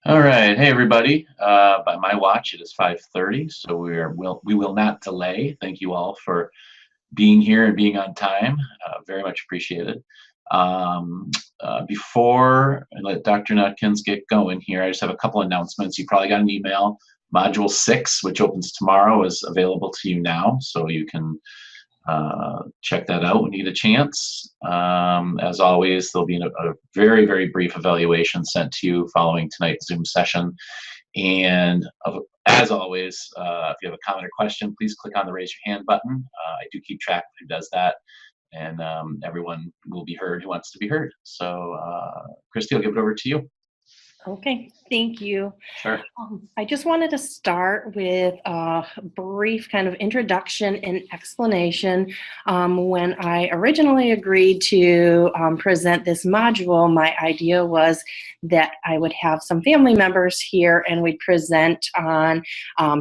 All right, hey everybody. By my watch, it is 5:30, so we will not delay. Thank you all for being here and being on time. Very much appreciated. Before I let Dr. Nutkins get going here, I just have a couple announcements. You probably got an email. Module 6, which opens tomorrow, is available to you now, so you can check that out when you get a chance. As always, there'll be a very, very brief evaluation sent to you following tonight's Zoom session. And as always, if you have a comment or question, please click on the raise your hand button. I do keep track of who does that, and everyone will be heard who wants to be heard. So, Christie, I'll give it over to you. Okay, thank you. Sure. I just wanted to start with a brief kind of introduction and explanation. When I originally agreed to present this module, my idea was that I would have some family members here and we'd present on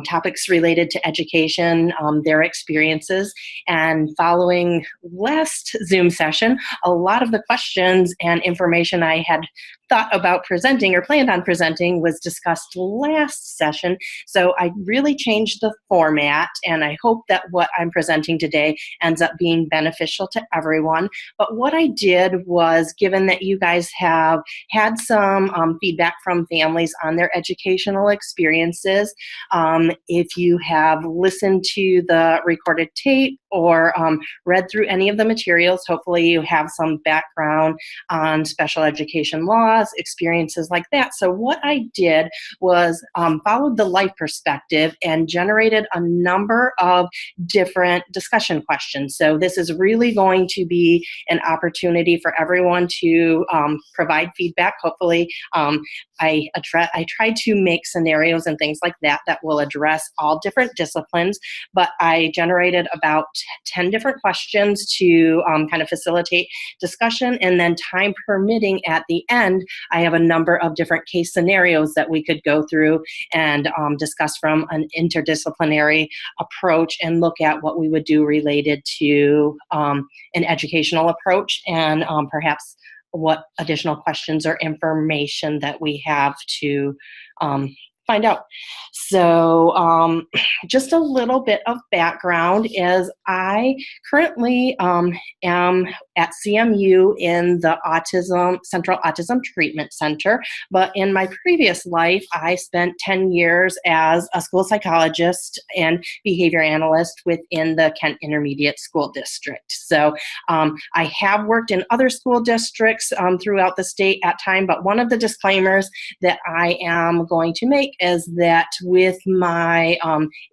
topics related to education, their experiences. And following last Zoom session, a lot of the questions and information I had thought about presenting or planned on presenting was discussed last session. So I really changed the format, and I hope that what I'm presenting today ends up being beneficial to everyone. But what I did was, given that you guys have had some feedback from families on their educational experiences, if you have listened to the recorded tape or read through any of the materials, hopefully you have some background on special education laws, experiences like that. So what I did was followed the life perspective and generated a number of different discussion questions. So this is really going to be an opportunity for everyone to provide feedback. Hopefully, I tried to make scenarios and things like that that will address all different disciplines, but I generated about 10 different questions to kind of facilitate discussion, and then time permitting at the end, I have a number of different case scenarios that we could go through and discuss from an interdisciplinary approach and look at what we would do related to an educational approach and perhaps what additional questions or information that we have to find out. So just a little bit of background is I currently am at CMU in the Central Autism Treatment Center, but in my previous life, I spent 10 years as a school psychologist and behavior analyst within the Kent Intermediate School District. So I have worked in other school districts throughout the state at time, but one of the disclaimers that I am going to make is that with my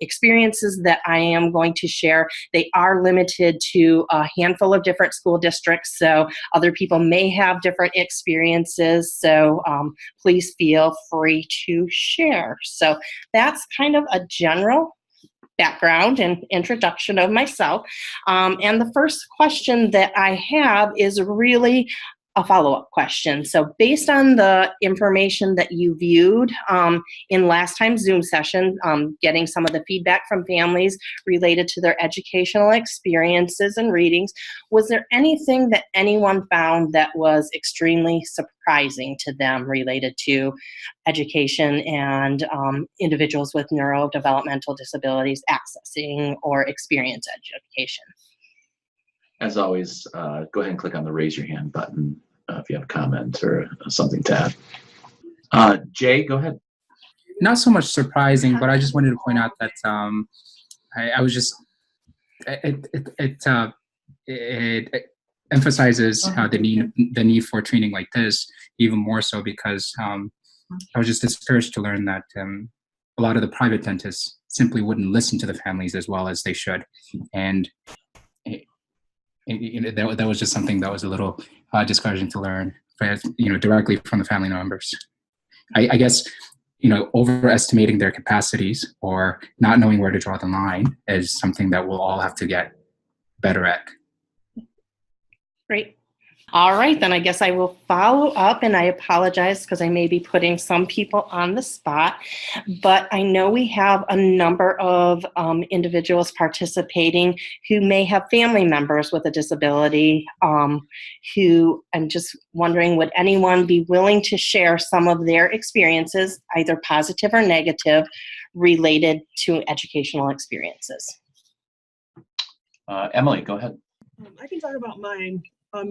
experiences that I am going to share, they are limited to a handful of different school districts, so other people may have different experiences, so please feel free to share. So that's kind of a general background and introduction of myself. And the first question that I have is really a follow-up question. So based on the information that you viewed in last time's Zoom session, getting some of the feedback from families related to their educational experiences and readings, was there anything that anyone found that was extremely surprising to them related to education and individuals with neurodevelopmental disabilities accessing or experience education? As always, go ahead and click on the raise your hand button if you have a comment or something to add. Jay, go ahead. Not so much surprising, but I just wanted to point out that I was just it emphasizes the need for training like this even more so because I was just discouraged to learn that a lot of the private dentists simply wouldn't listen to the families as well as they should, and that was just something that was a little discouraging to learn, directly from the family members. I guess, overestimating their capacities or not knowing where to draw the line is something that we'll all have to get better at. Great. All right, then I guess I will follow up, and I apologize because I may be putting some people on the spot, but I know we have a number of individuals participating who may have family members with a disability, who I'm just wondering, would anyone be willing to share some of their experiences, either positive or negative, related to educational experiences? Emily, go ahead. I can talk about mine.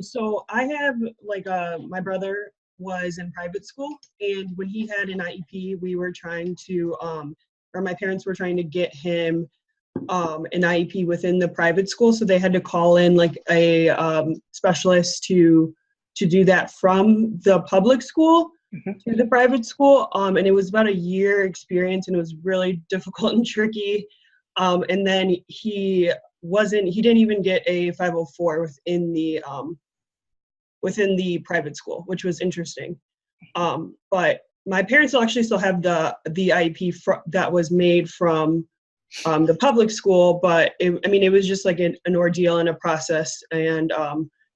So I have my brother was in private school, and when he had an IEP, we were trying to, or my parents were trying to get him an IEP within the private school. So they had to call in like a specialist to do that from the public school to the private school. And it was about a year experience, and it was really difficult and tricky. And then he didn't even get a 504 within the private school, which was interesting. But my parents actually still have the IEP that was made from the public school, but it was just like an ordeal and a process, and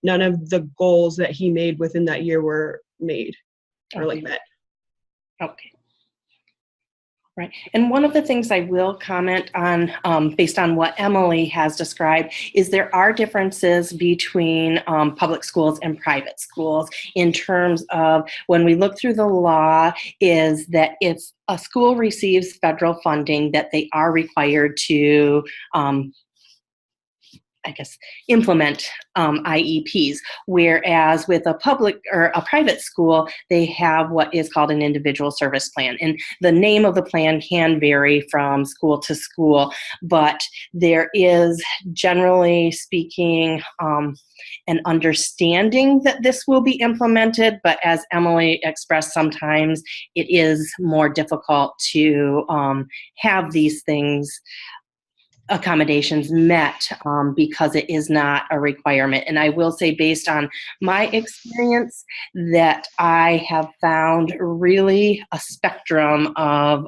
none of the goals that he made within that year were made or met. Okay. Right. And one of the things I will comment on, based on what Emily has described, is there are differences between public schools and private schools in terms of, when we look through the law, is that if a school receives federal funding, that they are required to implement IEPs, whereas with a public or a private school, they have what is called an individual service plan. And the name of the plan can vary from school to school, but there is, generally speaking, an understanding that this will be implemented, but as Emily expressed, sometimes it is more difficult to have these accommodations met because it is not a requirement. And I will say, based on my experience, that I have found really a spectrum of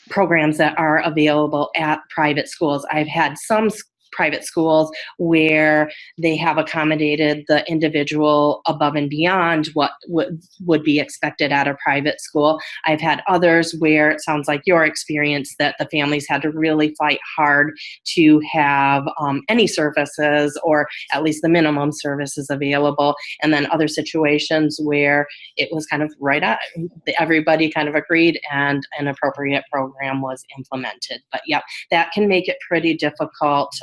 programs that are available at private schools. I've had some private schools where they have accommodated the individual above and beyond what would be expected at a private school. I've had others where it sounds like your experience, that the families had to really fight hard to have any services, or at least the minimum services available. And then other situations where it was kind of right at, everybody kind of agreed and an appropriate program was implemented. But yeah, that can make it pretty difficult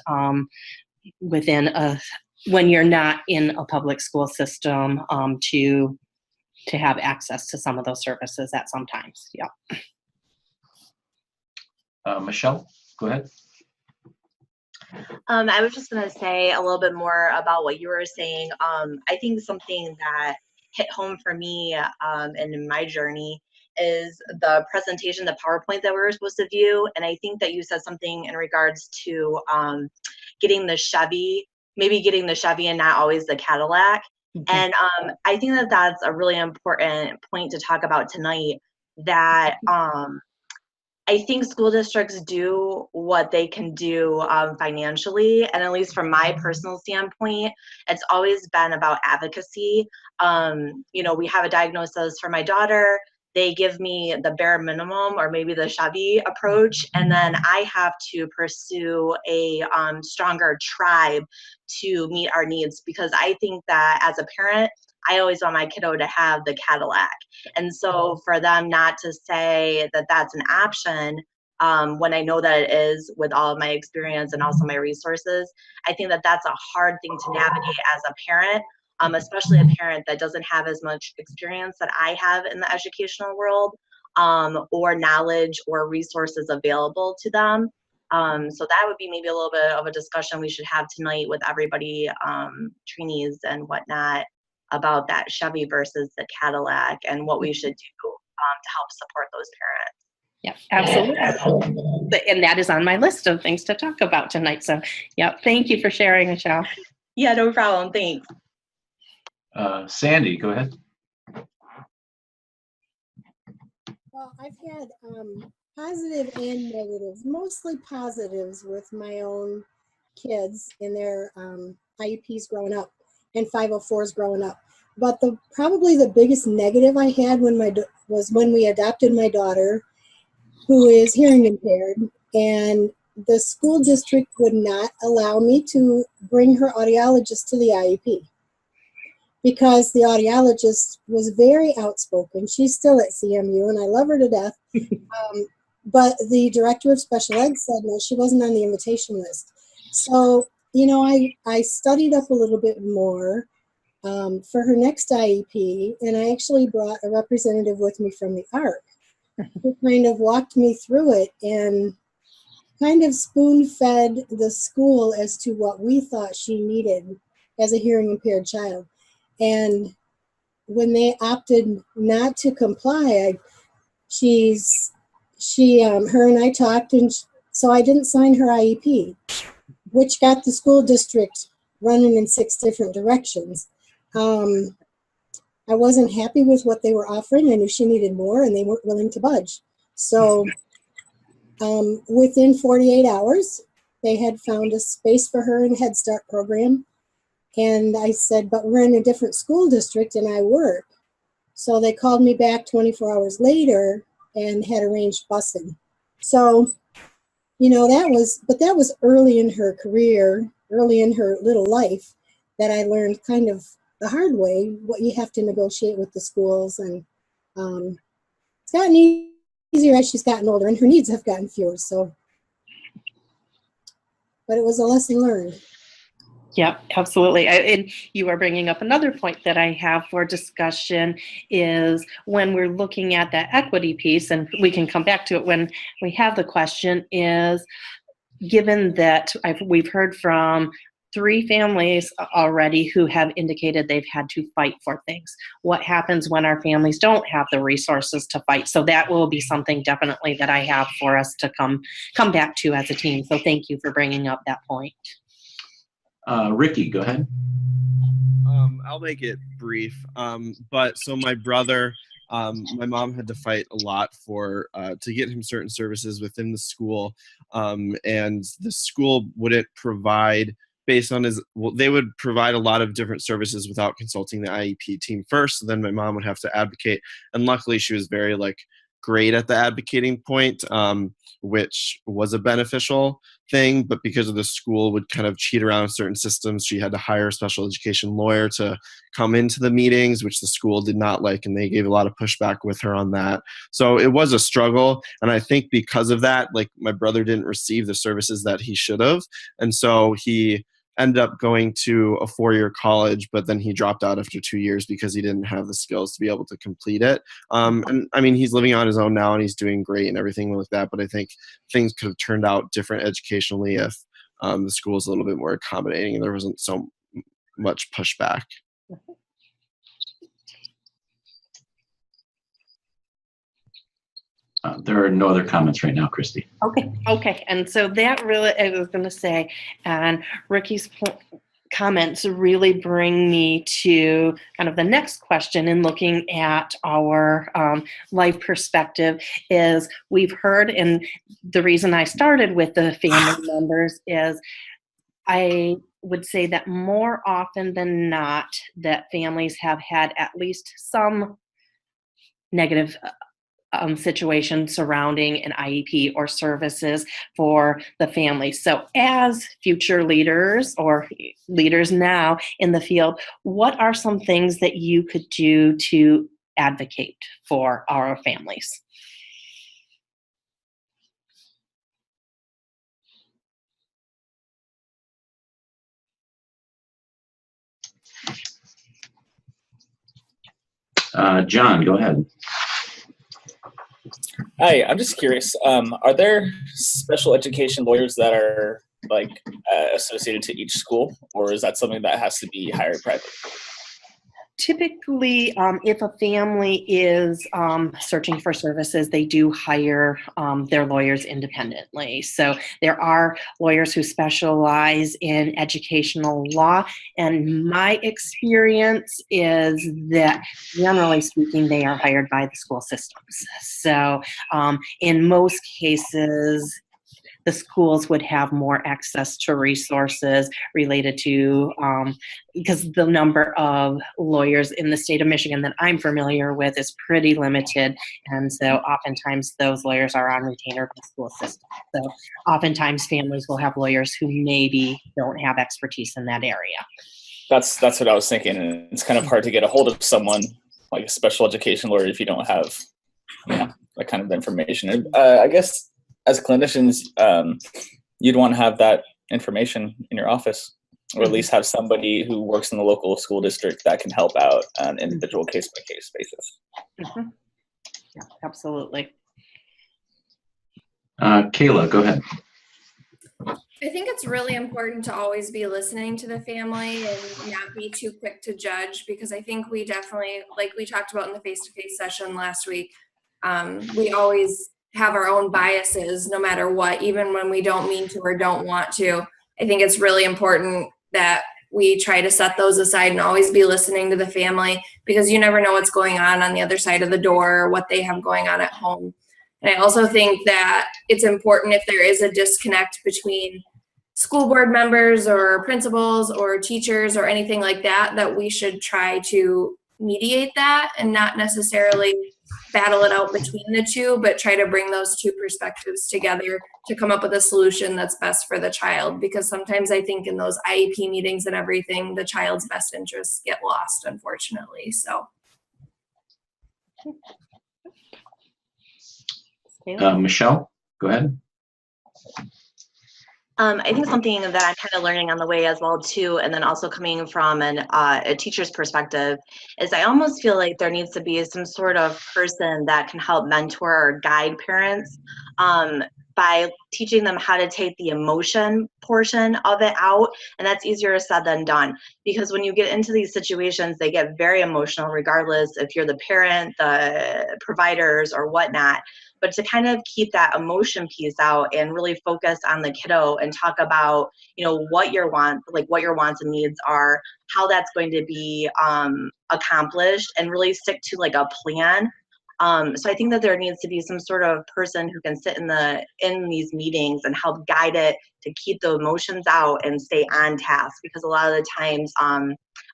when you're not in a public school system to have access to some of those services at some times. Yeah. Michelle, go ahead. I was just going to say a little bit more about what you were saying. I think something that hit home for me and in my journey is the presentation, the PowerPoint that we were supposed to view. And I think that you said something in regards to getting the Chevy, maybe getting the Chevy and not always the Cadillac. Mm-hmm. And I think that that's a really important point to talk about tonight, that I think school districts do what they can do financially, and at least from my personal standpoint, it's always been about advocacy. We have a diagnosis for my daughter. They give me the bare minimum, or maybe the Chevy approach, and then I have to pursue a stronger tribe to meet our needs, because I think that as a parent, I always want my kiddo to have the Cadillac. And so for them not to say that that's an option, when I know that it is, with all of my experience and also my resources, I think that that's a hard thing to navigate as a parent, especially a parent that doesn't have as much experience that I have in the educational world, or knowledge or resources available to them. So that would be maybe a little bit of a discussion we should have tonight with everybody, trainees and whatnot, about that Chevy versus the Cadillac and what we should do to help support those parents. Yeah, absolutely. And that is on my list of things to talk about tonight. So, yeah, thank you for sharing, Michelle. Yeah, no problem. Thanks. Sandy, go ahead. Well, I've had positive and negatives, mostly positives with my own kids and their IEPs growing up. and 504s growing up. But probably the biggest negative I had was when we adopted my daughter, who is hearing impaired, and the school district would not allow me to bring her audiologist to the IEP because the audiologist was very outspoken. She's still at CMU, and I love her to death. But the director of special ed said no, she wasn't on the invitation list. So, you know, I studied up a little bit more for her next IEP, and I actually brought a representative with me from the ARC who kind of walked me through it and kind of spoon-fed the school as to what we thought she needed as a hearing impaired child. And when they opted not to comply, her and I talked, and so I didn't sign her IEP, which got the school district running in 6 different directions. I wasn't happy with what they were offering. I knew she needed more, and they weren't willing to budge. So within 48 hours, they had found a space for her in the Head Start program. And I said, but we're in a different school district and I work. So they called me back 24 hours later and had arranged busing. So, you know, that was early in her career, early in her little life, that I learned kind of the hard way what you have to negotiate with the schools. And it's gotten easier as she's gotten older, and her needs have gotten fewer. So, but it was a lesson learned. Yep, absolutely. And you are bringing up another point that I have for discussion is when we're looking at that equity piece, and we can come back to it when we have the question, is given that we've heard from 3 families already who have indicated they've had to fight for things. What happens when our families don't have the resources to fight? So that will be something definitely that I have for us to come back to as a team. So thank you for bringing up that point. Ricky, go ahead. I'll make it brief. But so my brother, my mom had to fight a lot for to get him certain services within the school, and the school wouldn't provide based on they would provide a lot of different services without consulting the IEP team first. So then my mom would have to advocate, and luckily she was very great at the advocating point, which was a beneficial thing. But because of the school would kind of cheat around certain systems, she had to hire a special education lawyer to come into the meetings, which the school did not like, and they gave a lot of pushback with her on that. So it was a struggle, and I think because of that, my brother didn't receive the services that he should have, and so he ended up going to a 4-year college, but then he dropped out after 2 years because he didn't have the skills to be able to complete it. And I mean, he's living on his own now and he's doing great and everything like that. But I think things could have turned out different educationally if the school was a little bit more accommodating and there wasn't so much pushback. There are no other comments right now, Christie. Okay. And so that really, I was going to say, and Ricky's comments really bring me to kind of the next question in looking at our life perspective is we've heard, and the reason I started with the family members is I would say that more often than not that families have had at least some negative situation surrounding an IEP or services for the family. So as future leaders or leaders now in the field, what are some things that you could do to advocate for our families? John, go ahead. Hi, I'm just curious. Are there special education lawyers that are associated to each school, or is that something that has to be hired privately? Typically, if a family is searching for services, they do hire their lawyers independently. So there are lawyers who specialize in educational law, and my experience is that generally speaking, they are hired by the school systems. So in most cases, the schools would have more access to resources related to, because the number of lawyers in the state of Michigan that I'm familiar with is pretty limited. And so oftentimes those lawyers are on retainer by the school system. So oftentimes families will have lawyers who maybe don't have expertise in that area. That's what I was thinking. And it's kind of hard to get a hold of someone like a special education lawyer if you don't have, that kind of information. And I guess as clinicians, you'd want to have that information in your office, or at least have somebody who works in the local school district that can help out on an individual case-by-case basis. Mm-hmm. Yeah, absolutely. Kayla, go ahead. I think it's really important to always be listening to the family and not be too quick to judge, because I think we definitely, like we talked about in the face-to-face session last week, we always have our own biases no matter what, even when we don't mean to or don't want to. I think it's really important that we try to set those aside and always be listening to the family, because you never know what's going on the other side of the door, or what they have going on at home. And I also think that it's important, if there is a disconnect between school board members or principals or teachers or anything like that, that we should try to mediate that and not necessarily battle it out between the two, but try to bring those two perspectives together to come up with a solution that's best for the child. Because sometimes I think in those IEP meetings and everything, the child's best interests get lost, unfortunately. So. Michelle, go ahead. I think something that I'm kind of learning on the way as well too, and then also coming from a teacher's perspective, is I almost feel like there needs to be some sort of person that can help mentor or guide parents by teaching them how to take the emotion portion of it out. And that's easier said than done, because when you get into these situations, they get very emotional, regardless if you're the parent, the providers, or whatnot. But to kind of keep that emotion piece out and really focus on the kiddo and talk about, what your wants and needs are, how that's going to be accomplished, and really stick to like a plan. So I think that there needs to be some sort of person who can sit in these meetings and help guide it to keep the emotions out and stay on task. Because a lot of the times,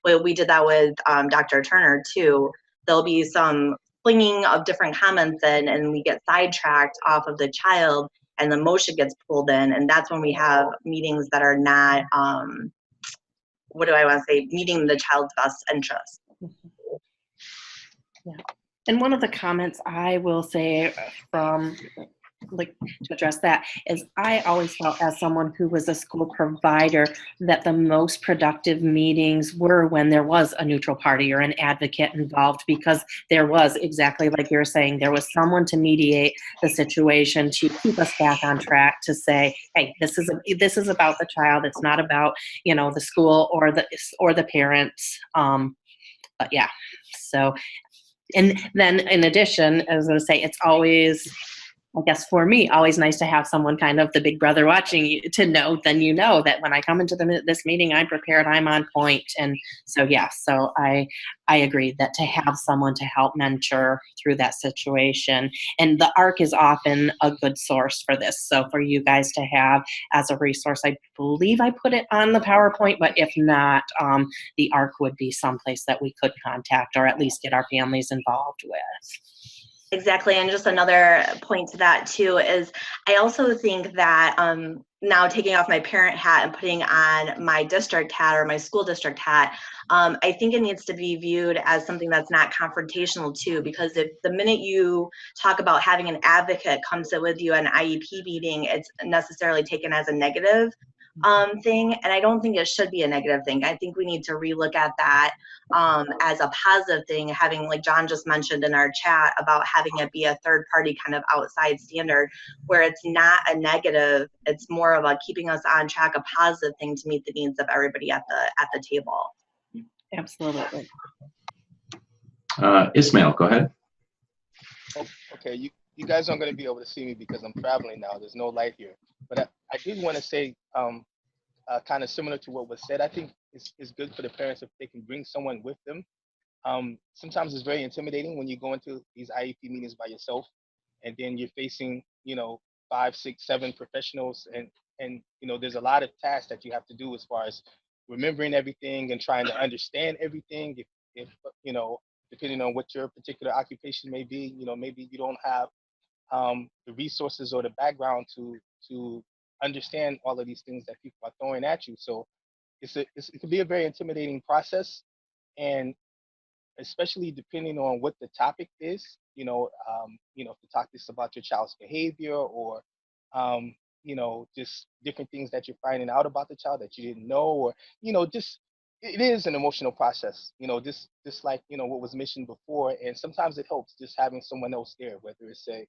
we did that with Dr. Turner too. There'll be some flinging of different comments in, and we get sidetracked off of the child, and the emotion gets pulled in, and that's when we have meetings that are not, meeting the child's best interest. Yeah. And one of the comments I will say from, to address that, is I always felt, as someone who was a school provider, that the most productive meetings were when there was a neutral party or an advocate involved, because there was, exactly like you're saying, there was someone to mediate the situation, to keep us back on track, to say, hey, this is about the child. It's not about, the school or the parents. But yeah, so. And then in addition, I was going to say, it's always, I guess for me, always nice to have someone kind of the big brother watching you, to know, then that when I come into this meeting, I'm prepared, I'm on point. And so, yeah, so I agree that to have someone to help mentor through that situation. And the ARC is often a good source for this. So for you guys to have as a resource, I believe I put it on the PowerPoint, but if not, the ARC would be someplace that we could contact, or at least get our families involved with. Exactly. And just another point to that too is, I also think that now taking off my parent hat and putting on my district hat, or my school district hat, I think it needs to be viewed as something that's not confrontational too, because if the minute you talk about having an advocate come sit with you at an IEP meeting, it's necessarily taken as a negative thing. And I don't think it should be a negative thing. I think we need to relook at that as a positive thing, having, like John just mentioned in our chat, about having it be a third party kind of outside standard, where it's not a negative, it's more of a keeping us on track, a positive thing to meet the needs of everybody at the table. Absolutely. Ismail, go ahead. Oh, okay, you guys aren't going to be able to see me because I'm traveling now. There's no light here. But I did want to say, kind of similar to what was said, I think it's good for the parents if they can bring someone with them. Sometimes it's very intimidating when you go into these IEP meetings by yourself, and then you're facing, 5, 6, 7 professionals, and there's a lot of tasks that you have to do as far as remembering everything and trying to understand everything. If depending on what your particular occupation may be, maybe you don't have the resources or the background to understand all of these things that people are throwing at you. So it can be a very intimidating process, and especially depending on what the topic is. If the topic is about your child's behavior, or just different things that you're finding out about the child that you didn't know, or just it is an emotional process. Just like what was mentioned before, and sometimes it helps just having someone else there, whether it's it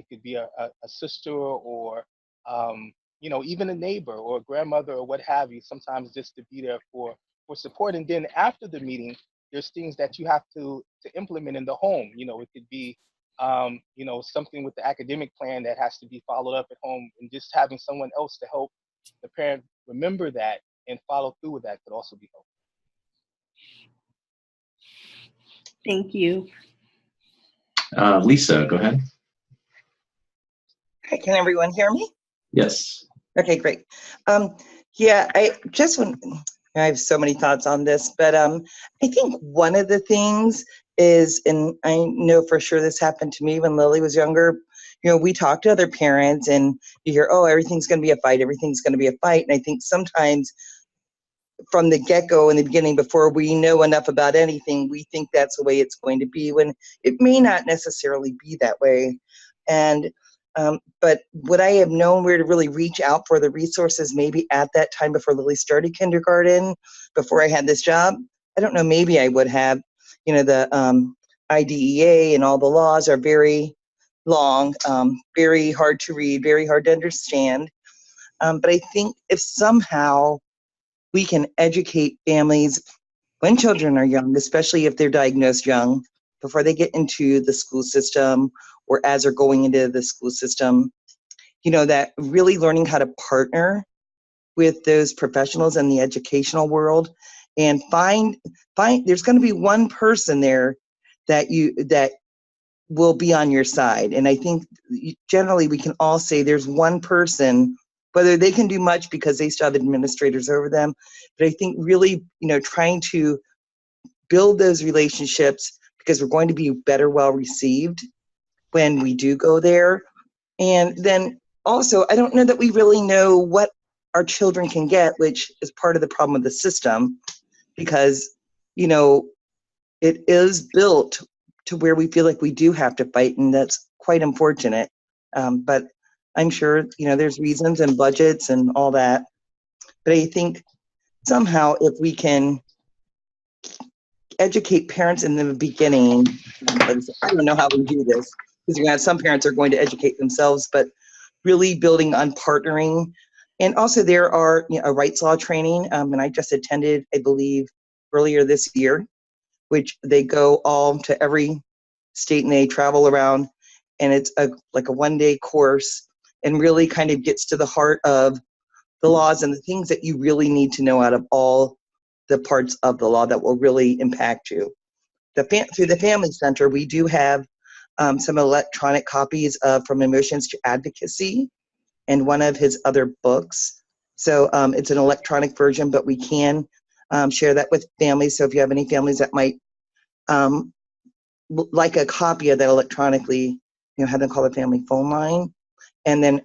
could be a sister, or even a neighbor or a grandmother or what have you. Sometimes just to be there for support, and then after the meeting, there's things that you have to implement in the home. It could be something with the academic plan that has to be followed up at home, and just having someone else to help the parent remember that and follow through with that could also be helpful. Thank you. Lisa, go ahead. Hi, can everyone hear me? Yes. Okay, great. Yeah, I have so many thoughts on this, but I think one of the things is, and I know for sure this happened to me when Lily was younger, we talk to other parents and you hear, oh, everything's going to be a fight, everything's going to be a fight. And I think sometimes from the get-go in the beginning, before we know enough about anything, we think that's the way it's going to be, when it may not necessarily be that way. And but would I have known where to really reach out for the resources maybe at that time before Lily started kindergarten, before I had this job? I don't know, maybe I would have. The IDEA and all the laws are very long, very hard to read, very hard to understand. But I think if somehow we can educate families when children are young, especially if they're diagnosed young, before they get into the school system or as they're going into the school system, that really learning how to partner with those professionals in the educational world, and find there's going to be one person there that will be on your side. And I think generally we can all say there's one person, whether they can do much because they still have administrators over them, but I think really, trying to build those relationships, because we're going to be better well received when we do go there. And then also, I don't know that we really know what our children can get, which is part of the problem of the system, because, it is built to where we feel like we do have to fight, and that's quite unfortunate. But I'm sure, there's reasons and budgets and all that. But I think somehow if we can educate parents in the beginning, I don't know how we do this, because you're going to have some parents are going to educate themselves, but really building on partnering. And also there are a rights law training, and I just attended, I believe, earlier this year, which they go all to every state and they travel around, and it's like a one-day course, and really kind of gets to the heart of the laws and the things that you really need to know out of all the parts of the law that will really impact you. Through the Family Center, we do have some electronic copies of From Emotions to Advocacy and one of his other books. So it's an electronic version, but we can share that with families. So if you have any families that might like a copy of that electronically, have them call the family phone line. And then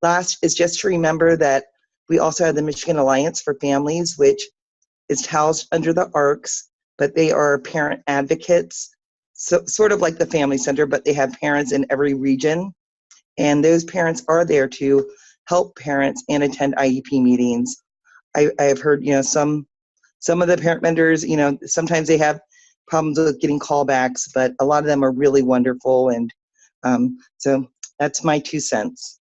last is just to remember that we also have the Michigan Alliance for Families, which is housed under the ARCs, but they are parent advocates, so sort of like the Family Center, but they have parents in every region. And those parents are there to help parents and attend IEP meetings. I have heard, some of the parent vendors, sometimes they have problems with getting callbacks, but a lot of them are really wonderful. And so that's my 2 cents.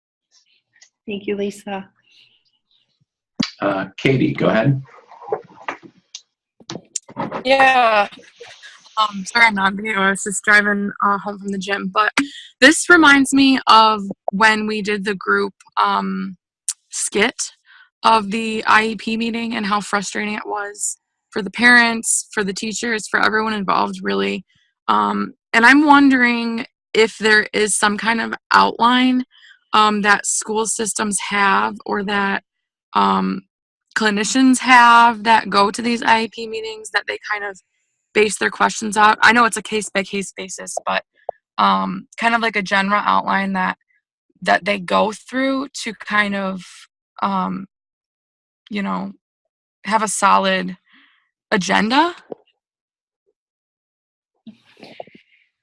Thank you, Lisa. Katie, go ahead. Yeah. Sorry I'm not on video. I was just driving home from the gym. But this reminds me of when we did the group skit of the IEP meeting and how frustrating it was for the parents, for the teachers, for everyone involved, really. And I'm wondering if there is some kind of outline that school systems have or that clinicians have that go to these IEP meetings that they kind of base their questions out? I know it's a case-by-case basis, but kind of like a general outline that they go through to kind of, you know, have a solid agenda.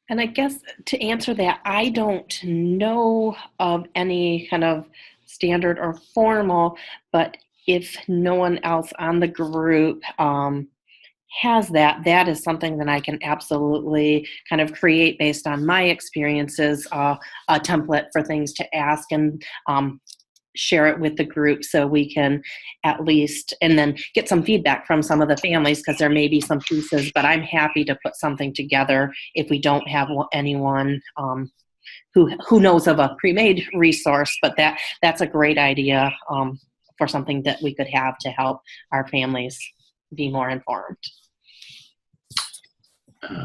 And I guess to answer that, I don't know of any kind of standard or formal, but if no one else on the group has that, that is something that I can absolutely kind of create based on my experiences, a template for things to ask and share it with the group so we can at least, and then get some feedback from some of the families, because there may be some pieces, but I'm happy to put something together if we don't have anyone who knows of a pre-made resource. But that's a great idea for something that we could have to help our families be more informed.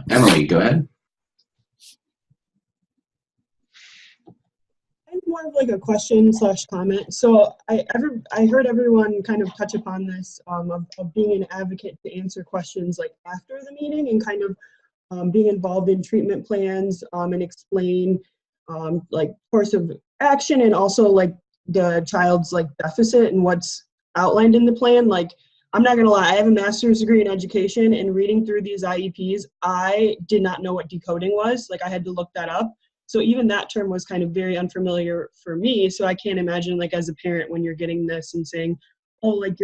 Emily, go ahead. More of like a question / comment. So I heard everyone kind of touch upon this of being an advocate to answer questions like after the meeting, and kind of being involved in treatment plans and explain like course of action, and also like the child's like deficit and what's outlined in the plan. Like, I'm not gonna lie, I have a master's degree in education, and reading through these IEPs, I did not know what decoding was. Like, I had to look that up. So even that term was kind of very unfamiliar for me. So I can't imagine, like, as a parent, when you're getting this and saying, oh, like,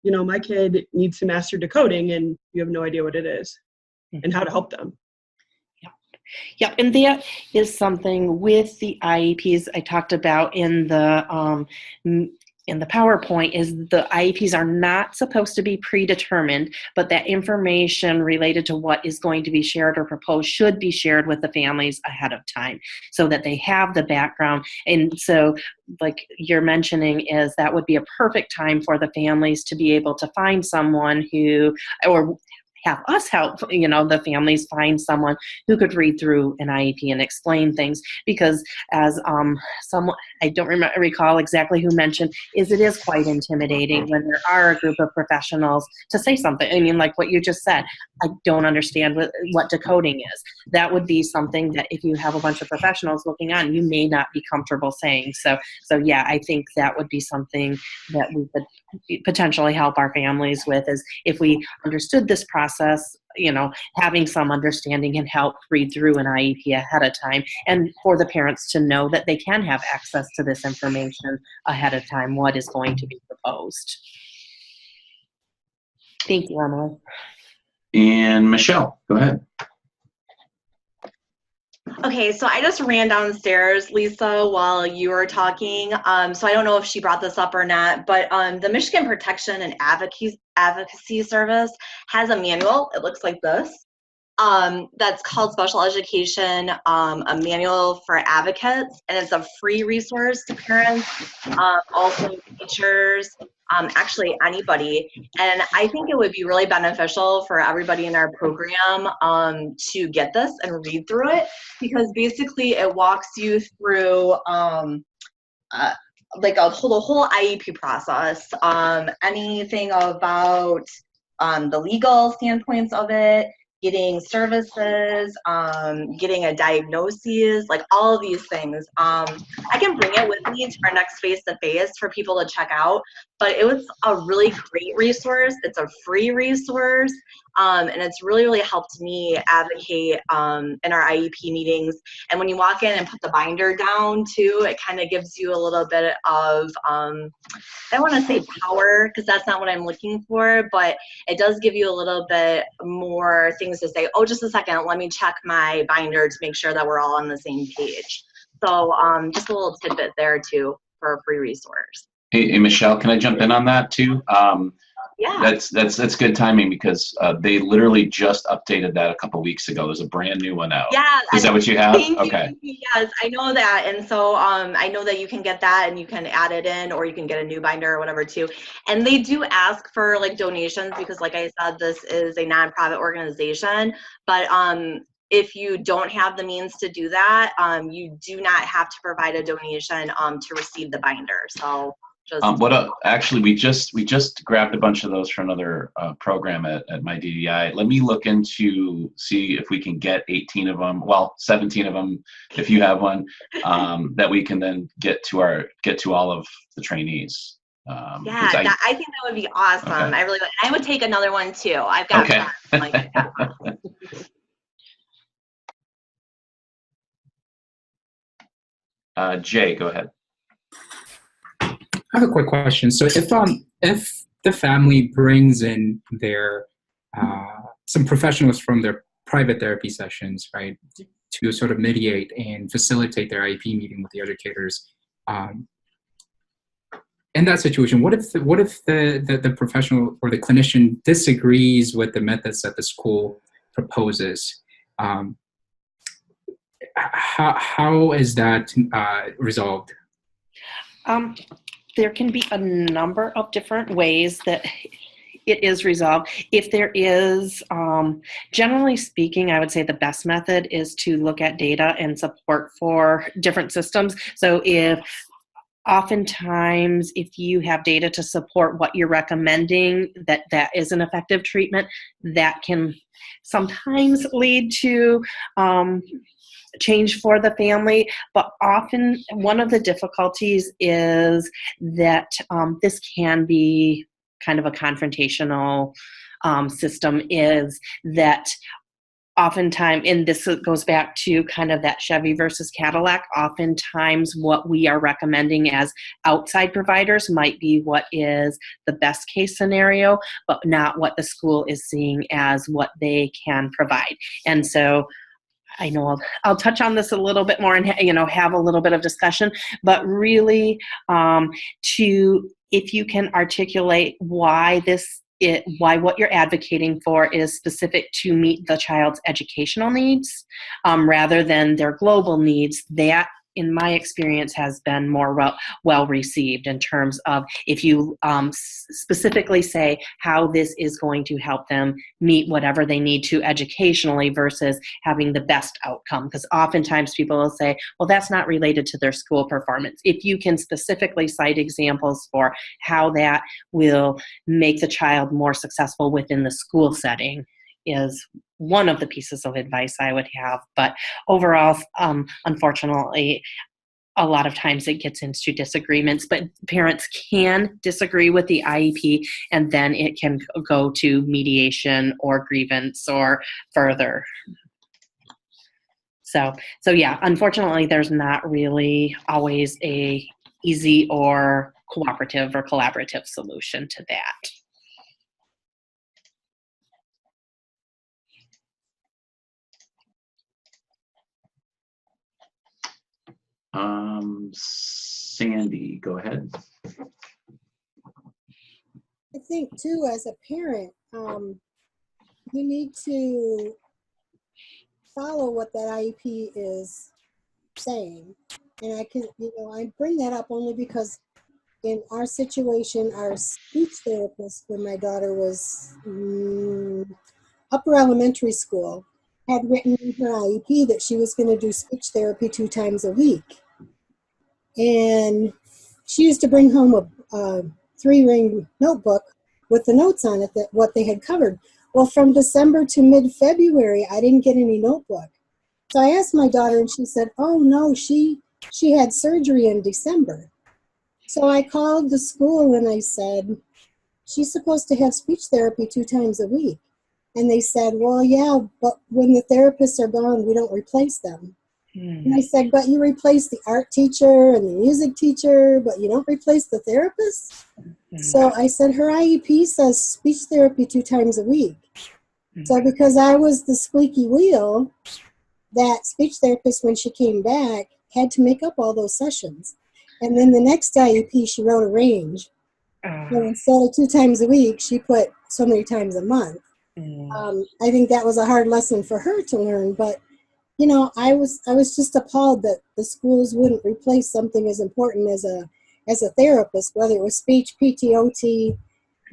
my kid needs to master decoding, and you have no idea what it is and how to help them. Yep, and that is something with the IEPs I talked about in the PowerPoint, is the IEPs are not supposed to be predetermined, but that information related to what is going to be shared or proposed should be shared with the families ahead of time so that they have the background. And so, like you're mentioning, is that would be a perfect time for the families to be able to find someone who, or have us help, the families find someone who could read through an IEP and explain things. Because as someone, I don't recall exactly who mentioned, it is quite intimidating when there are a group of professionals to say something. I mean, like what you just said, I don't understand what decoding is. That would be something that if you have a bunch of professionals looking on, you may not be comfortable saying. So yeah, I think that would be something that we could potentially help our families with, is if we understood this process, having some understanding and help read through an IEP ahead of time, and for the parents to know that they can have access to this information ahead of time, what is going to be proposed. Thank you, Emily. And Michelle, go ahead. Okay, so I just ran downstairs, Lisa, while you were talking. So I don't know if she brought this up or not, but the Michigan Protection and Advocacy Service has a manual. It looks like this. That's called Special Education, a Manual for Advocates, and it's a free resource to parents, also teachers, actually anybody. And I think it would be really beneficial for everybody in our program to get this and read through it, because basically it walks you through like the whole IEP process, anything about the legal standpoints of it, getting services, getting a diagnosis, like all of these things. I can bring it with me to our next face-to-face for people to check out, but it was a really great resource. It's a free resource, and it's really, really helped me advocate in our IEP meetings. And when you walk in and put the binder down too, it kind of gives you a little bit of, I don't want to say power, because that's not what I'm looking for, but it does give you a little bit more things to say, oh, just a second, let me check my binder to make sure that we're all on the same page. So just a little tidbit there too for a free resource. Hey, Michelle, can I jump in on that too? Yeah. That's good timing, because they literally just updated that a couple weeks ago. There's a brand new one out. Yeah. Is that what you have? Okay. Yes, I know that. And so I know that you can get that and you can add it in, or you can get a new binder or whatever too. And they do ask for like donations, because like I said, this is a nonprofit organization, but if you don't have the means to do that, you do not have to provide a donation to receive the binder. So just actually, we just grabbed a bunch of those for another program at my DDI. Let me look into see if we can get 18 of them. Well, 17 of them, if you have one, that we can then get to all of the trainees. Yeah, I think that would be awesome. Okay. I really would. I would take another one too. I've got okay. friends like that. Jay, go ahead. I have a quick question. So if the family brings in their some professionals from their private therapy sessions, right, to sort of mediate and facilitate their IEP meeting with the educators, in that situation, what if the professional or the clinician disagrees with the methods that the school proposes? How is that resolved? There can be a number of different ways that it is resolved. If there is, generally speaking, I would say the best method is to look at data and support for different systems. So oftentimes, if you have data to support what you're recommending, that is an effective treatment, that can sometimes lead to change for the family. But often one of the difficulties is that this can be kind of a confrontational system, is that oftentimes, and this goes back to kind of that Chevy versus Cadillac, oftentimes what we are recommending as outside providers might be what is the best case scenario, but not what the school is seeing as what they can provide. And so I know I'll touch on this a little bit more and have a little bit of discussion, but really if you can articulate why what you're advocating for is specific to meet the child's educational needs rather than their global needs, that in my experience has been more well received, in terms of if you specifically say how this is going to help them meet whatever they need to educationally versus having the best outcome. Because oftentimes people will say, well, that's not related to their school performance. If you can specifically cite examples for how that will make the child more successful within the school setting, is one of the pieces of advice I would have. But overall, unfortunately, a lot of times it gets into disagreements, but parents can disagree with the IEP, and then it can go to mediation or grievance or further. So yeah, unfortunately, there's not really always a easy or cooperative or collaborative solution to that. Sandy, go ahead. I think too, as a parent, you need to follow what that IEP is saying. And I bring that up only because in our situation, our speech therapist, when my daughter was upper elementary school, had written in her IEP that she was going to do speech therapy 2 times a week. And she used to bring home a 3-ring notebook with the notes on it, that what they had covered. Well, from December to mid-February, I didn't get any notebook. So I asked my daughter, and she said, oh no, she had surgery in December. So I called the school and I said, she's supposed to have speech therapy 2 times a week. And they said, well, yeah, but when the therapists are gone, we don't replace them. And I said, but you replace the art teacher and the music teacher, but you don't replace the therapist? So I said, her IEP says speech therapy 2 times a week. So because I was the squeaky wheel, that speech therapist, when she came back, had to make up all those sessions. And then the next IEP, she wrote a range. So instead of 2 times a week, she put so many times a month. I think that was a hard lesson for her to learn, but I was just appalled that the schools wouldn't replace something as important as a therapist, whether it was speech, PT, OT,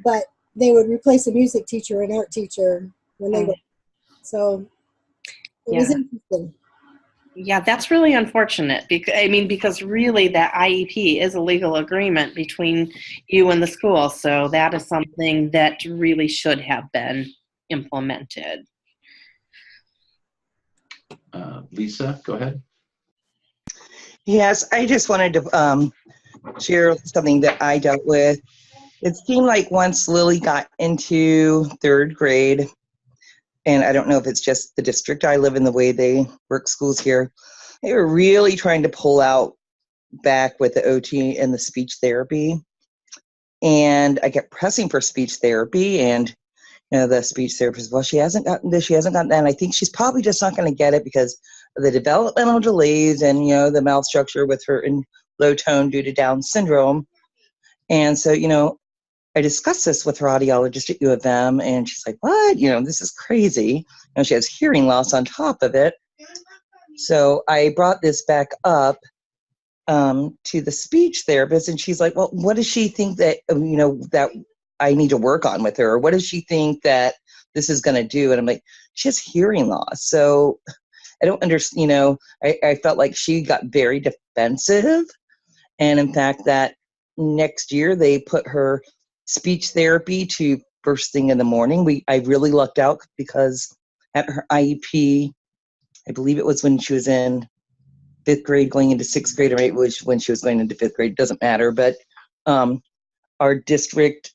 but they would replace a music teacher or an art teacher when they were. So It was interesting. Yeah, that's really unfortunate because really that IEP is a legal agreement between you and the school. So that is something that really should have been implemented. Lisa, go ahead. Yes, I just wanted to share something that I dealt with. It seemed like once Lily got into 3rd grade, and I don't know if it's just the district I live in, the way they work schools here, they were really trying to pull out back with the OT and the speech therapy. And I kept pressing for speech therapy, and the speech therapist, well, she hasn't gotten this, she hasn't gotten that, and I think she's probably just not going to get it because of the developmental delays and, the mouth structure with her in low tone due to Down syndrome. And so, I discussed this with her audiologist at U of M, and she's like, what? This is crazy. She has hearing loss on top of it. So I brought this back up to the speech therapist, and she's like, well, what does she think that, that I need to work on with her? Or what does she think that this is going to do? And I'm like, she has hearing loss. So I don't understand, I felt like she got very defensive. And in fact, that next year they put her speech therapy to first thing in the morning. I really lucked out because at her IEP, I believe it was when she was in 5th grade going into 6th grade, or which when she was going into 5th grade, doesn't matter. But our district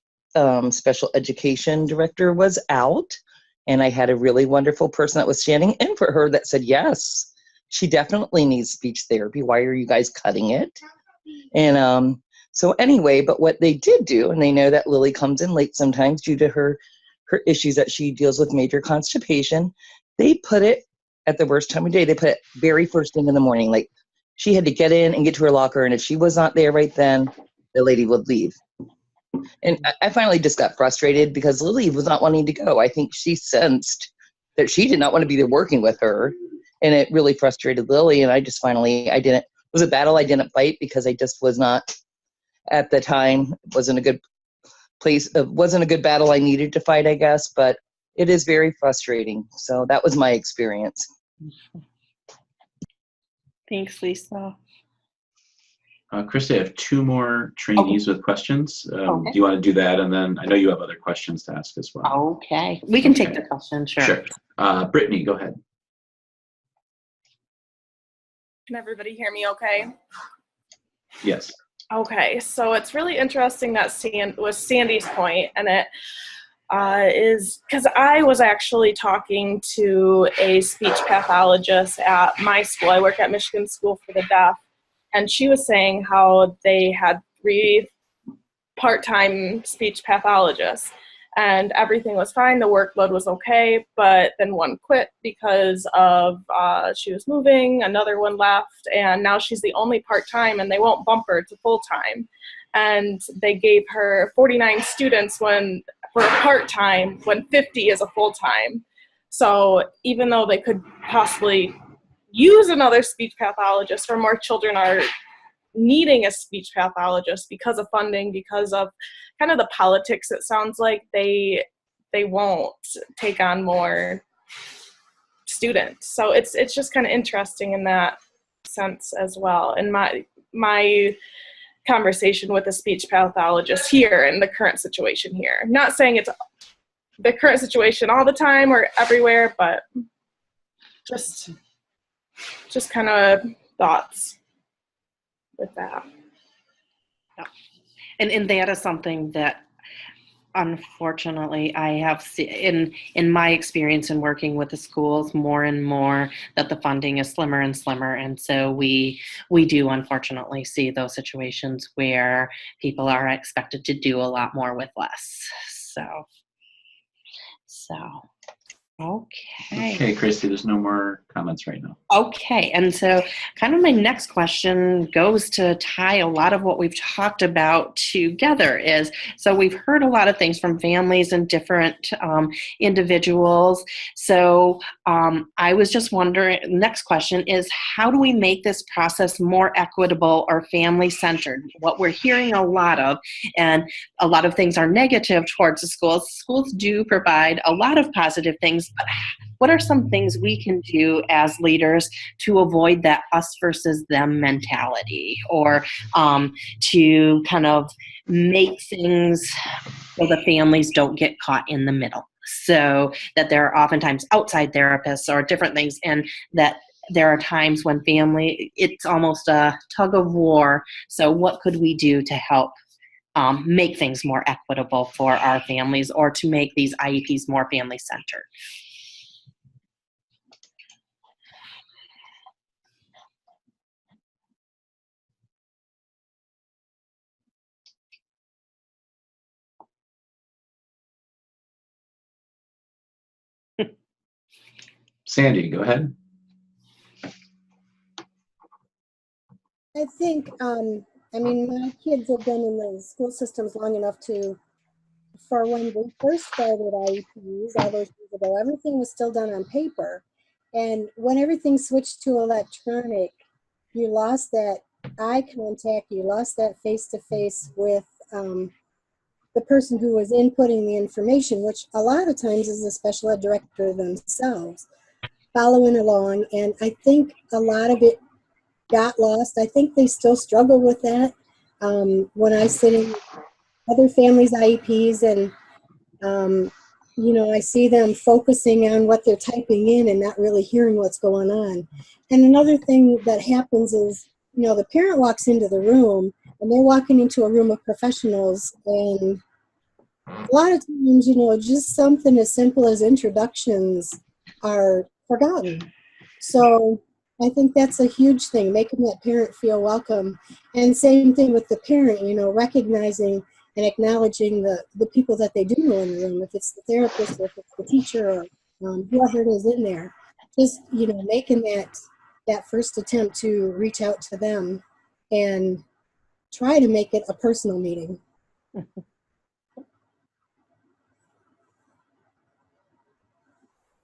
special education director was out, and I had a really wonderful person that was standing in for her that said, yes, she definitely needs speech therapy. Why are you guys cutting it? And so anyway, but what they did do, and they know that Lily comes in late sometimes due to her issues that she deals with major constipation, they put it at the worst time of day. They put it very first thing in the morning. Like, she had to get in and get to her locker, and if she was not there right then, the lady would leave. And I finally just got frustrated because Lily was not wanting to go. I think she sensed that she did not want to be there working with her, and it really frustrated Lily. And I just finally, it was a battle I didn't fight because I just was not, at the time, wasn't a good place, wasn't a good battle I needed to fight, I guess, but it is very frustrating. So that was my experience. Thanks, Lisa. Christie, I have 2 more trainees with questions. Do you want to do that? And then I know you have other questions to ask as well. Okay. We can take the question, sure. Sure. Brittany, go ahead. Can everybody hear me okay? Yes. Okay, so it's really interesting that was Sandy's point, and it is because I was actually talking to a speech pathologist at my school. I work at Michigan School for the Deaf, and she was saying how they had 3 part-time speech pathologists, and everything was fine. The workload was okay, but then one quit because of she was moving, another one left, and now she's the only part-time, and they won't bump her to full-time. And they gave her 49 students for a part-time when 50 is a full-time. So even though they could possibly use another speech pathologist, for more children are needing a speech pathologist because of funding, because of kind of the politics, it sounds like they won't take on more students. So it's just kind of interesting in that sense as well. And my conversation with a speech pathologist here in the current situation here, not saying it's the current situation all the time or everywhere, but just kind of thoughts with that. Yeah. And that is something that unfortunately I have seen in my experience in working with the schools more and more, that the funding is slimmer and slimmer. And so we do unfortunately see those situations where people are expected to do a lot more with less. So okay. Okay, Christie, there's no more comments right now. Okay, and so kind of my next question goes to tie a lot of what we've talked about together is, so we've heard a lot of things from families and different individuals. So I was just wondering, next question is, how do we make this process more equitable or family-centered? What we're hearing a lot of, and a lot of things are negative towards the schools. Schools do provide a lot of positive things, but what are some things we can do as leaders to avoid that us versus them mentality, or to kind of make things so the families don't get caught in the middle, so that there are oftentimes outside therapists or different things, and that there are times when it's almost a tug of war. So what could we do to help make things more equitable for our families, or to make these IEPs more family-centered? Sandy, go ahead. I think, I mean, my kids have been in the school systems long enough for when we first started IEPs all those years ago, everything was still done on paper. And when everything switched to electronic, you lost that eye contact, you lost that face-to-face with the person who was inputting the information, which a lot of times is the special ed director themselves, following along. And I think a lot of it got lost. I think they still struggle with that. When I sit in other families' IEPs and, you know, I see them focusing on what they're typing in and not really hearing what's going on. And another thing that happens is, you know, the parent walks into the room and they're walking into a room of professionals, and a lot of times, you know, just something as simple as introductions are forgotten. So I think that's a huge thing, making that parent feel welcome. And same thing with the parent, you know, recognizing and acknowledging the people that they do know in the room, if it's the therapist or if it's the teacher or whoever it is in there. Just, you know, making that first attempt to reach out to them and try to make it a personal meeting.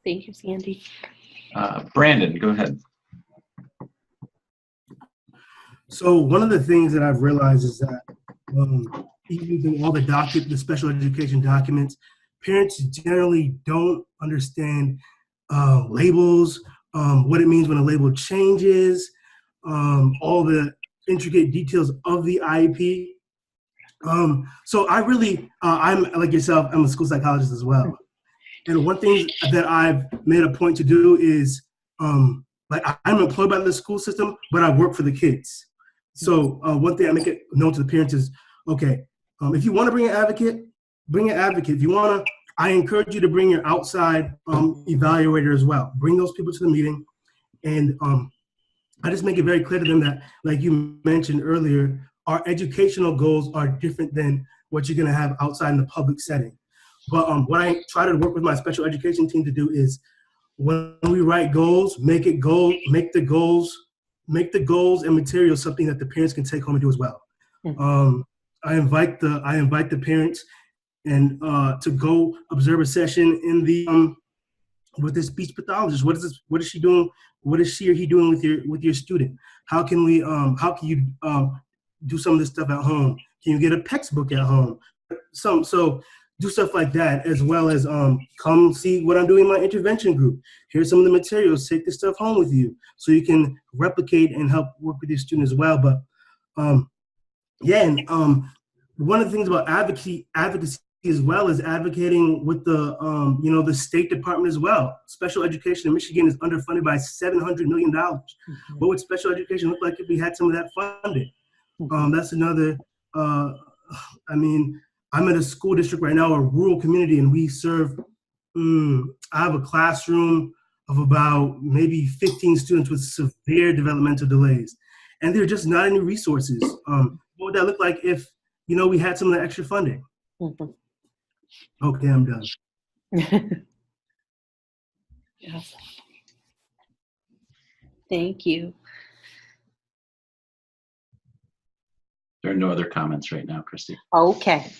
Thank you, Sandy. Brandon, go ahead. So one of the things that I've realized is that even through all the special education documents, parents generally don't understand labels, what it means when a label changes, all the intricate details of the IEP. So I really, I'm like yourself, I'm a school psychologist as well. And one thing that I've made a point to do is, like, I'm employed by the school system, but I work for the kids. So one thing I make it known to the parents is, okay, if you want to bring an advocate, bring an advocate. If you want to, I encourage you to bring your outside evaluator as well. Bring those people to the meeting. And I just make it very clear to them that, like you mentioned earlier, our educational goals are different than what you're going to have outside in the public setting. But what I try to work with my special education team to do is, when we write goals, make the goals and materials something that the parents can take home and do as well. I invite the parents and to go observe a session in the with the speech pathologist. What is she doing? What is she or he doing with your student? How can you do some of this stuff at home? Can you get a textbook at home? So do stuff like that, as well as come see what I'm doing in my intervention group. Here's some of the materials. Take this stuff home with you so you can replicate and help work with your student as well. But yeah, and one of the things about advocacy as well is advocating with the the State Department as well. Special education in Michigan is underfunded by $700 million. What would special education look like if we had some of that funded? That's another. I mean, I'm in a school district right now, a rural community, and we serve. I have a classroom of about maybe 15 students with severe developmental delays, and there are just not any resources. What would that look like if we had some of the extra funding? Okay, I'm done. Yes. Thank you. There are no other comments right now, Christie. Okay.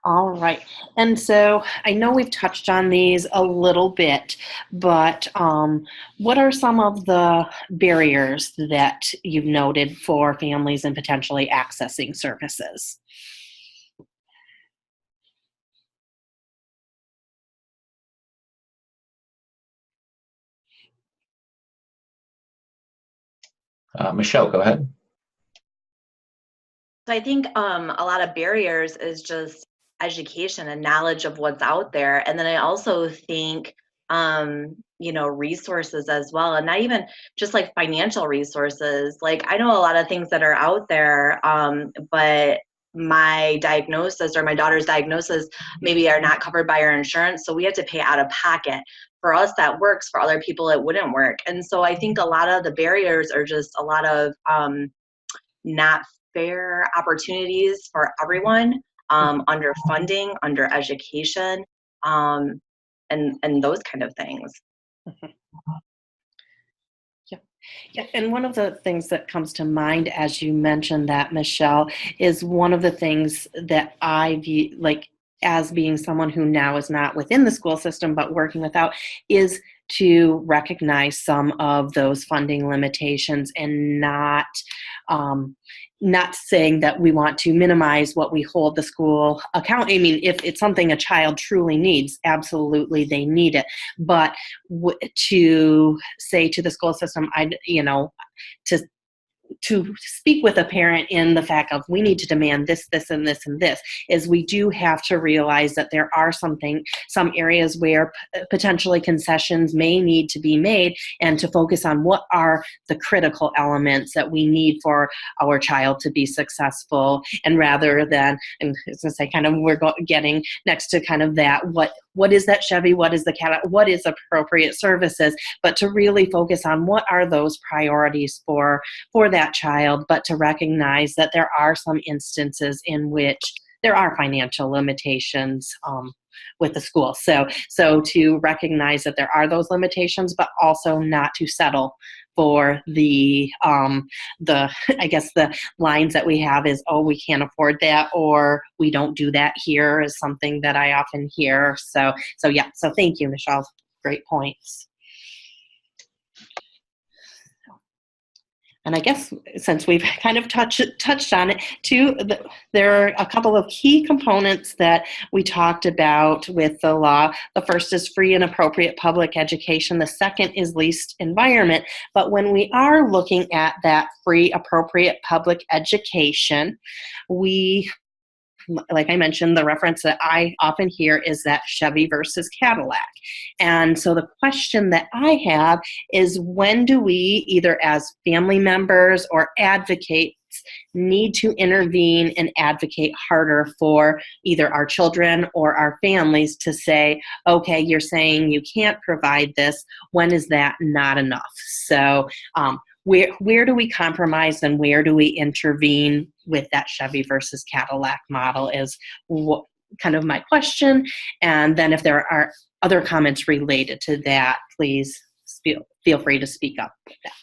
All right. And so I know we've touched on these a little bit, but what are some of the barriers that you've noted for families and potentially accessing services? Michelle, go ahead. So I think a lot of barriers is just education and knowledge of what's out there. And then I also think, resources as well. And not even just like financial resources. Like I know a lot of things that are out there, but my diagnosis or my daughter's diagnosis maybe are not covered by our insurance. So we have to pay out of pocket. For us, that works. For other people, it wouldn't work. And so I think a lot of the barriers are just a lot of not fair opportunities for everyone, under funding, under education, and those kind of things. Yeah, and one of the things that comes to mind as you mentioned that, Michelle, is one of the things that I view, like as being someone who now is not within the school system but working without, is to recognize some of those funding limitations and not saying that we want to minimize what we hold the school account. I mean, if it's something a child truly needs, absolutely they need it. But to say to the school system, to speak with a parent in the fact of we need to demand this, this, and this, and this, is we do have to realize that there are some areas where potentially concessions may need to be made, and to focus on what are the critical elements that we need for our child to be successful. And rather than, and as I say, kind of getting next to kind of that, what is that Chevy, what is the Cadillac, what is appropriate services, but to really focus on what are those priorities for that child, but to recognize that there are some instances in which there are financial limitations with the school. So to recognize that there are those limitations, but also not to settle for the I guess the lines that we have is, oh, we can't afford that, or we don't do that here, is something that I often hear. So thank you, Michelle. Great points. And I guess since we've kind of touched on it too, there are a couple of key components that we talked about with the law. The first is free and appropriate public education. The second is leased environment. But when we are looking at that free, appropriate public education, like I mentioned, the reference that I often hear is that Chevy versus Cadillac. And so the question that I have is, when do we, either as family members or advocates, need to intervene and advocate harder for either our children or our families to say, okay, you're saying you can't provide this. When is that not enough? So where do we compromise and where do we intervene with that Chevy versus Cadillac model is kind of my question. And then if there are other comments related to that, please feel free to speak up with that.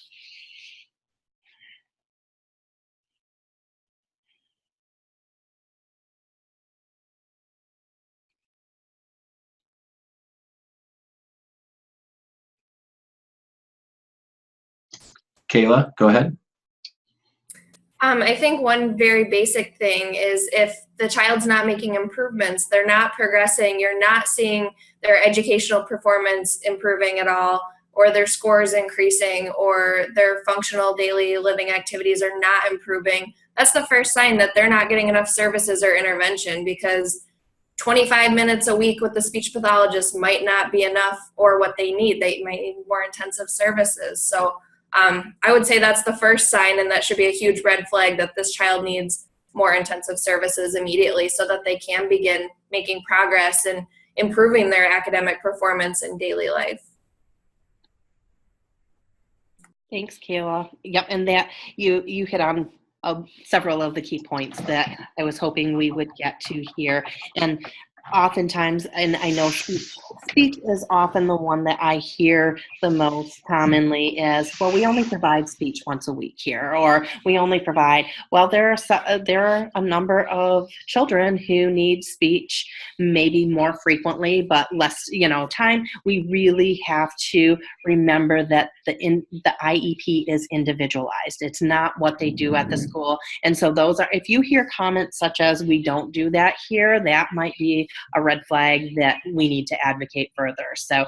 Kayla, go ahead. I think one very basic thing is if the child's not making improvements, they're not progressing, you're not seeing their educational performance improving at all, or their scores increasing, or their functional daily living activities are not improving, that's the first sign that they're not getting enough services or intervention, because 25 minutes a week with the speech pathologist might not be enough, or what they need. They might need more intensive services. So I would say that's the first sign, and that should be a huge red flag that this child needs more intensive services immediately so that they can begin making progress and improving their academic performance in daily life. Thanks, Kayla. Yep, and that you hit on several of the key points that I was hoping we would get to here. And oftentimes, and I know speech is often the one that I hear the most commonly, is, well, we only provide speech once a week here, or we only provide, well, there are a number of children who need speech maybe more frequently, but less, time. We really have to remember that the IEP is individualized. It's not what they do at the school. And so those are, if you hear comments such as, we don't do that here, that might be a red flag that we need to advocate further. So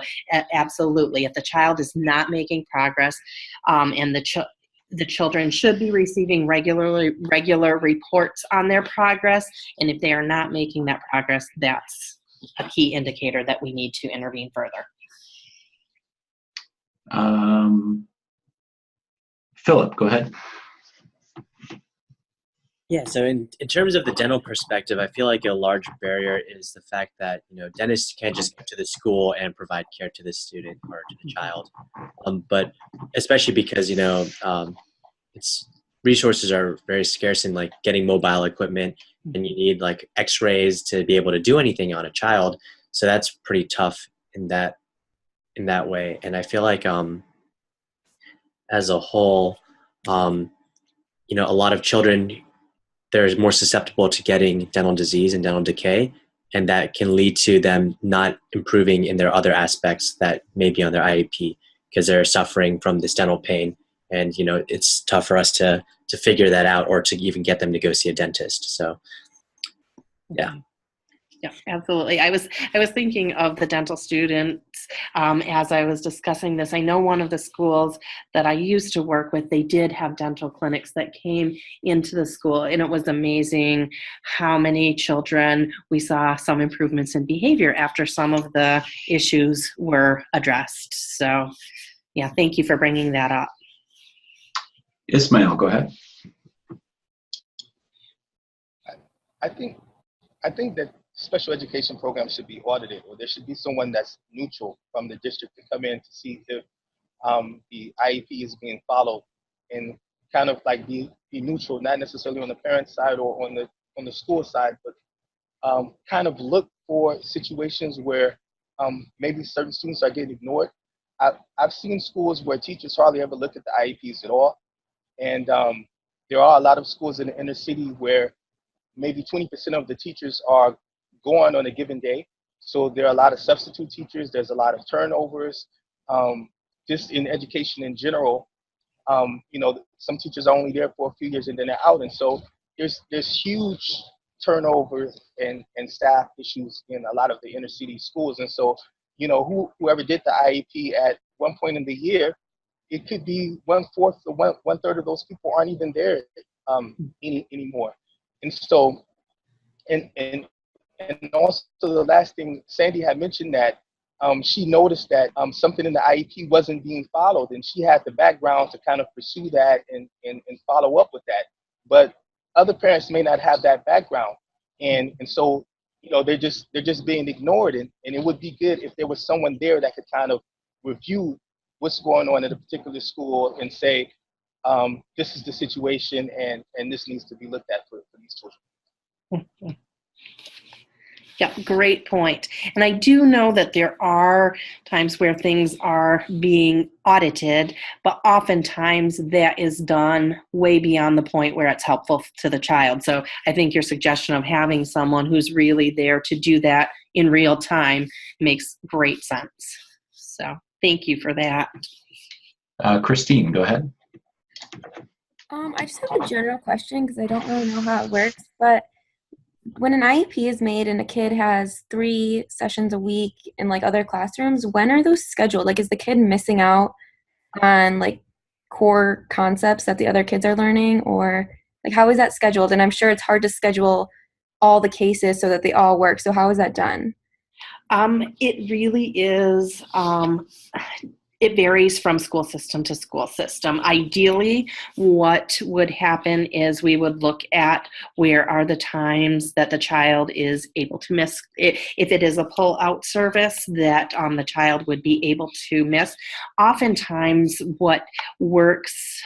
absolutely, if the child is not making progress, and the children should be receiving regular reports on their progress, and if they are not making that progress, that's a key indicator that we need to intervene further. Philip, go ahead. Yeah, so in terms of the dental perspective, I feel like a large barrier is the fact that, dentists can't just go to the school and provide care to the student or to the child. But especially because, it's resources are very scarce in like getting mobile equipment, and you need like x-rays to be able to do anything on a child. So that's pretty tough in that way. And I feel like as a whole, a lot of children, they're more susceptible to getting dental disease and dental decay, and that can lead to them not improving in their other aspects that may be on their IEP because they're suffering from this dental pain. And, it's tough for us to figure that out or to even get them to go see a dentist. So, yeah. Yeah, absolutely. I was thinking of the dental students as I was discussing this. I know one of the schools that I used to work with, they did have dental clinics that came into the school, and it was amazing how many children we saw some improvements in behavior after some of the issues were addressed. So, yeah, thank you for bringing that up. Ismail, go ahead. I think that special education programs should be audited, or there should be someone that's neutral from the district to come in to see if the IEP is being followed, and kind of like be neutral, not necessarily on the parent side or on the school side, but kind of look for situations where maybe certain students are getting ignored. I've seen schools where teachers hardly ever look at the IEPs at all, and there are a lot of schools in the inner city where maybe 20% of the teachers are gone on a given day. So there are a lot of substitute teachers. There's a lot of turnovers. Just in education in general, some teachers are only there for a few years and then they're out. And so there's huge turnover and staff issues in a lot of the inner city schools. And so, whoever did the IEP at one point in the year, it could be 1/4 or 1/3 of those people aren't even there anymore. And so, and also the last thing, Sandy had mentioned that she noticed that something in the IEP wasn't being followed, and she had the background to kind of pursue that and follow up with that. But other parents may not have that background, and so they're just being ignored, and it would be good if there was someone there that could kind of review what's going on at a particular school and say, this is the situation, and this needs to be looked at for these children. Yeah, great point. And I do know that there are times where things are being audited, but oftentimes that is done way beyond the point where it's helpful to the child. So I think your suggestion of having someone who's really there to do that in real time makes great sense. So thank you for that. Christine, go ahead. I just have a general question because I don't really know how it works, but when an IEP is made and a kid has 3 sessions a week in like other classrooms, when are those scheduled? Like, is the kid missing out on like core concepts that the other kids are learning, or like how is that scheduled? And I'm sure it's hard to schedule all the cases so that they all work. So how is that done? It really is. It varies from school system to school system. Ideally, what would happen is we would look at where are the times that the child is able to miss. If it is a pull-out service that the child would be able to miss. Oftentimes what works,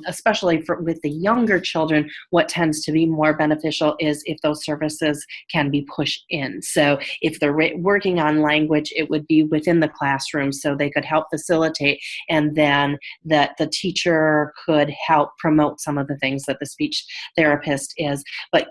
especially with the younger children, what tends to be more beneficial is if those services can be pushed in. So if they're working on language, it would be within the classroom so they could help facilitate, and then that the teacher could help promote some of the things that the speech therapist is. But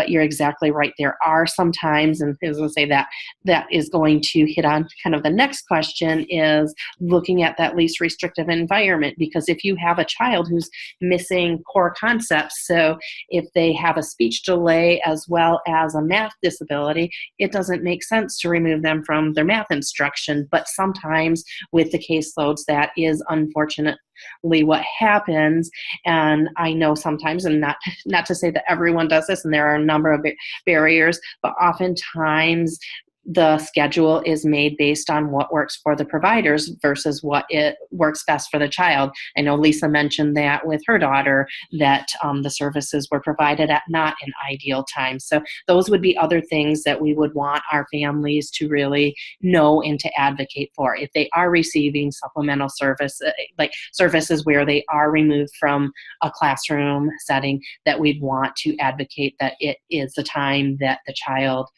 you're exactly right. There are some times, and I was going to say that is going to hit on kind of the next question, is looking at that least restrictive environment. Because if you have a child who's missing core concepts, so if they have a speech delay as well as a math disability, it doesn't make sense to remove them from their math instruction. But sometimes with the case caseloads, that is unfortunately what happens. And I know sometimes, and not to say that everyone does this, and there are a number of barriers, but oftentimes the schedule is made based on what works for the providers versus what it works best for the child. I know Lisa mentioned that with her daughter, that the services were provided at not an ideal time. So those would be other things that we would want our families to really know and to advocate for. If they are receiving supplemental service, like services where they are removed from a classroom setting, that we'd want to advocate that it is the time that the child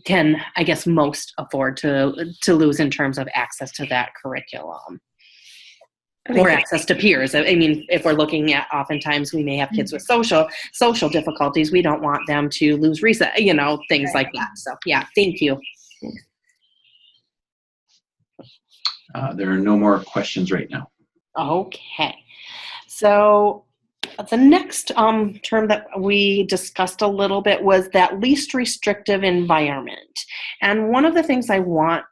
can, I guess, most afford to lose in terms of access to that curriculum. Or access to peers. I mean, if we're looking at, oftentimes we may have kids with social difficulties. We don't want them to lose recess, things like that. So yeah, thank you. There are no more questions right now. Okay. So the next term that we discussed a little bit was that least restrictive environment. And one of the things I want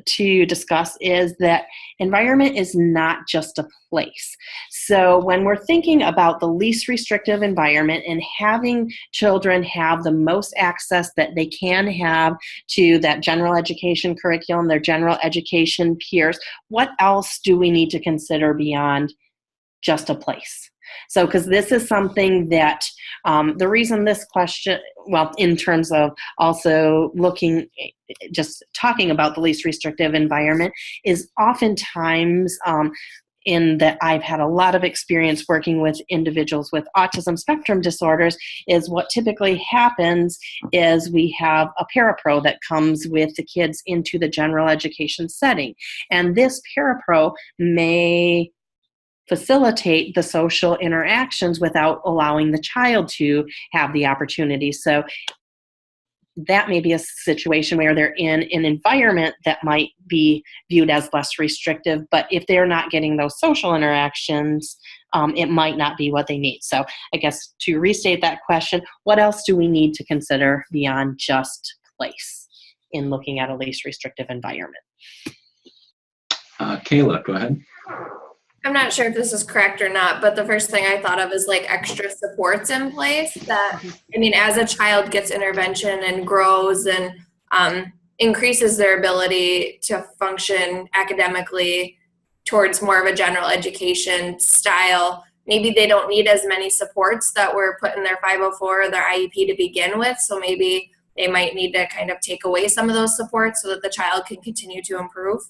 to discuss is that environment is not just a place. So when we're thinking about the least restrictive environment and having children have the most access that they can have to that general education curriculum, their general education peers, what else do we need to consider beyond just a place? So, because this is something that the reason this question, well, in terms of also just talking about the least restrictive environment, is oftentimes in that I've had a lot of experience working with individuals with autism spectrum disorders, is what typically happens is we have a parapro that comes with the kids into the general education setting. And this parapro may facilitate the social interactions without allowing the child to have the opportunity. So that may be a situation where they're in an environment that might be viewed as less restrictive, but if they're not getting those social interactions, it might not be what they need. So I guess to restate that question, what else do we need to consider beyond just place in looking at a least restrictive environment? Kayla, go ahead. I'm not sure if this is correct or not, but the first thing I thought of is like extra supports in place that, I mean, as a child gets intervention and grows and increases their ability to function academically towards more of a general education style, maybe they don't need as many supports that were put in their 504 or their IEP to begin with. So maybe they might need to kind of take away some of those supports so that the child can continue to improve.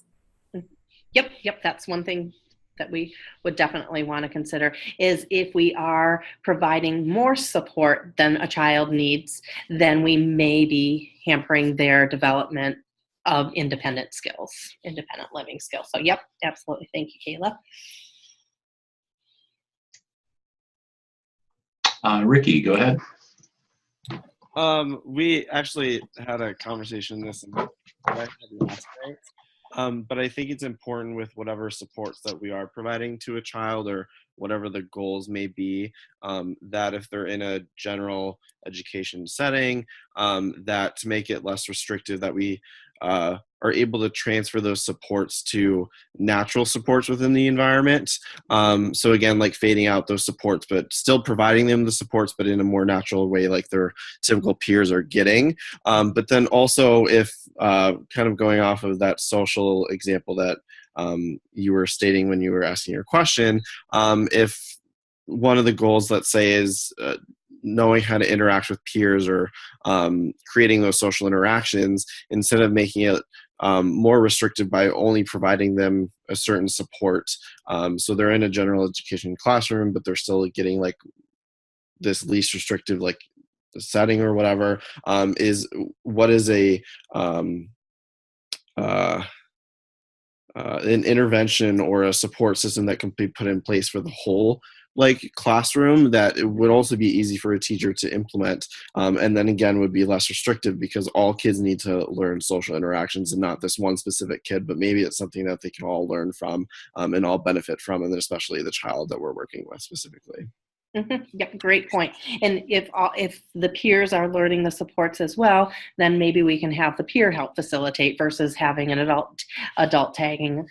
Yep, that's one thing that we would definitely want to consider, is if we are providing more support than a child needs, then we may be hampering their development of independent skills, independent living skills. So yep, absolutely. Thank you, Kayla. Ricky, go ahead. We actually had a conversation this last night. But I think it's important with whatever supports that we are providing to a child or whatever the goals may be, that if they're in a general education setting, that to make it less restrictive, that we are able to transfer those supports to natural supports within the environment. So again, like fading out those supports, but still providing them the supports, but in a more natural way, like their typical peers are getting. But then also if kind of going off of that social example that you were stating when you were asking your question, if one of the goals, let's say, is knowing how to interact with peers or creating those social interactions, instead of making it more restrictive by only providing them a certain support. So they're in a general education classroom, but they're still getting like this least restrictive like setting or whatever, is what is an intervention or a support system that can be put in place for the whole like classroom, that it would also be easy for a teacher to implement, and then again would be less restrictive, because all kids need to learn social interactions and not this one specific kid, but maybe it's something that they can all learn from and all benefit from, and especially the child that we're working with specifically. Yep, great point. And if the peers are learning the supports as well, then maybe we can have the peer help facilitate versus having an adult tagging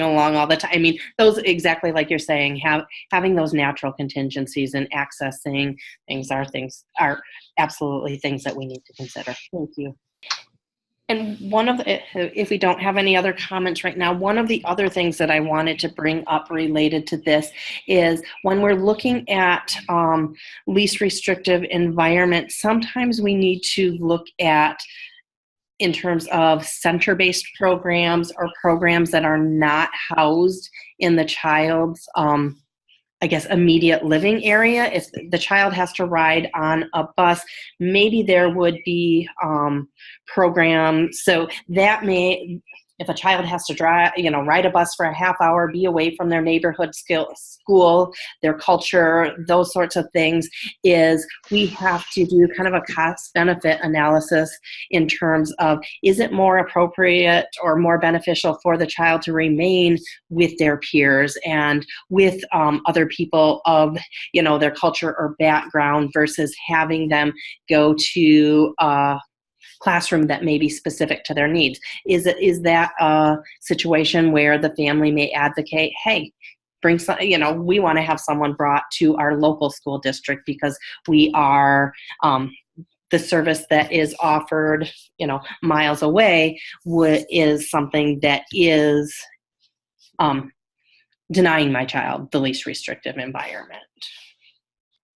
along all the time. I mean, those exactly like you're saying, having those natural contingencies and accessing things are absolutely things that we need to consider. Thank you. And if we don't have any other comments right now, one of the other things that I wanted to bring up related to this is when we're looking at least restrictive environments, sometimes we need to look at in terms of center-based programs or programs that are not housed in the child's immediate living area. If the child has to ride on a bus, maybe there would be programs. So that if a child has to ride a bus for a half hour, be away from their neighborhood school, their culture, those sorts of things, is we have to do kind of a cost-benefit analysis in terms of, is it more appropriate or more beneficial for the child to remain with their peers and with other people of their culture or background versus having them go to classroom that may be specific to their needs. Is that a situation where the family may advocate, hey, bring some, we want to have someone brought to our local school district because we are the service that is offered miles away is something that is denying my child the least restrictive environment.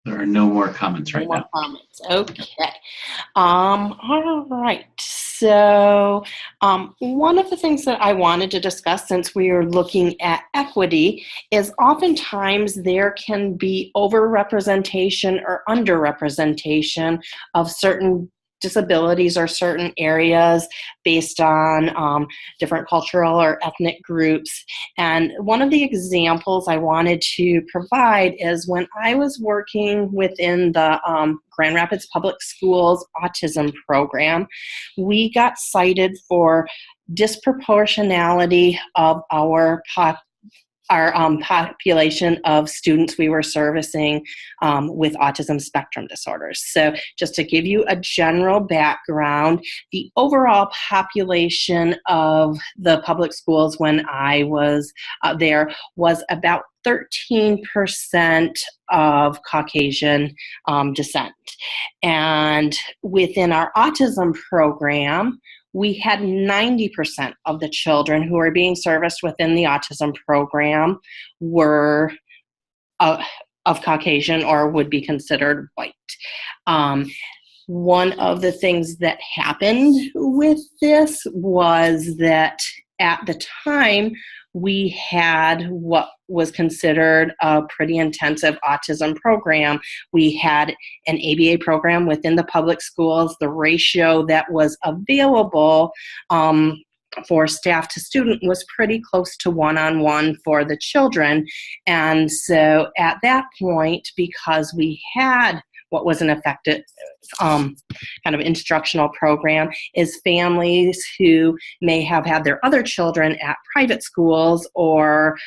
There are no more comments right now. Comments. Okay. All right. So one of the things that I wanted to discuss, since we are looking at equity, is oftentimes there can be overrepresentation or underrepresentation of certain disabilities or certain areas based on different cultural or ethnic groups. And one of the examples I wanted to provide is when I was working within the Grand Rapids Public Schools autism program, we got cited for disproportionality of our population of students we were servicing with autism spectrum disorders. So just to give you a general background, the overall population of the public schools when I was there was about 13% of Caucasian descent. And within our autism program, we had 90% of the children who were being serviced within the autism program were of Caucasian or would be considered white. One of the things that happened with this was that at the time, we had what was considered a pretty intensive autism program. We had an ABA program within the public schools. The ratio that was available for staff to student was pretty close to one-on-one for the children. And so at that point, because we had what was an effective kind of instructional program, is families who may have had their other children at private schools or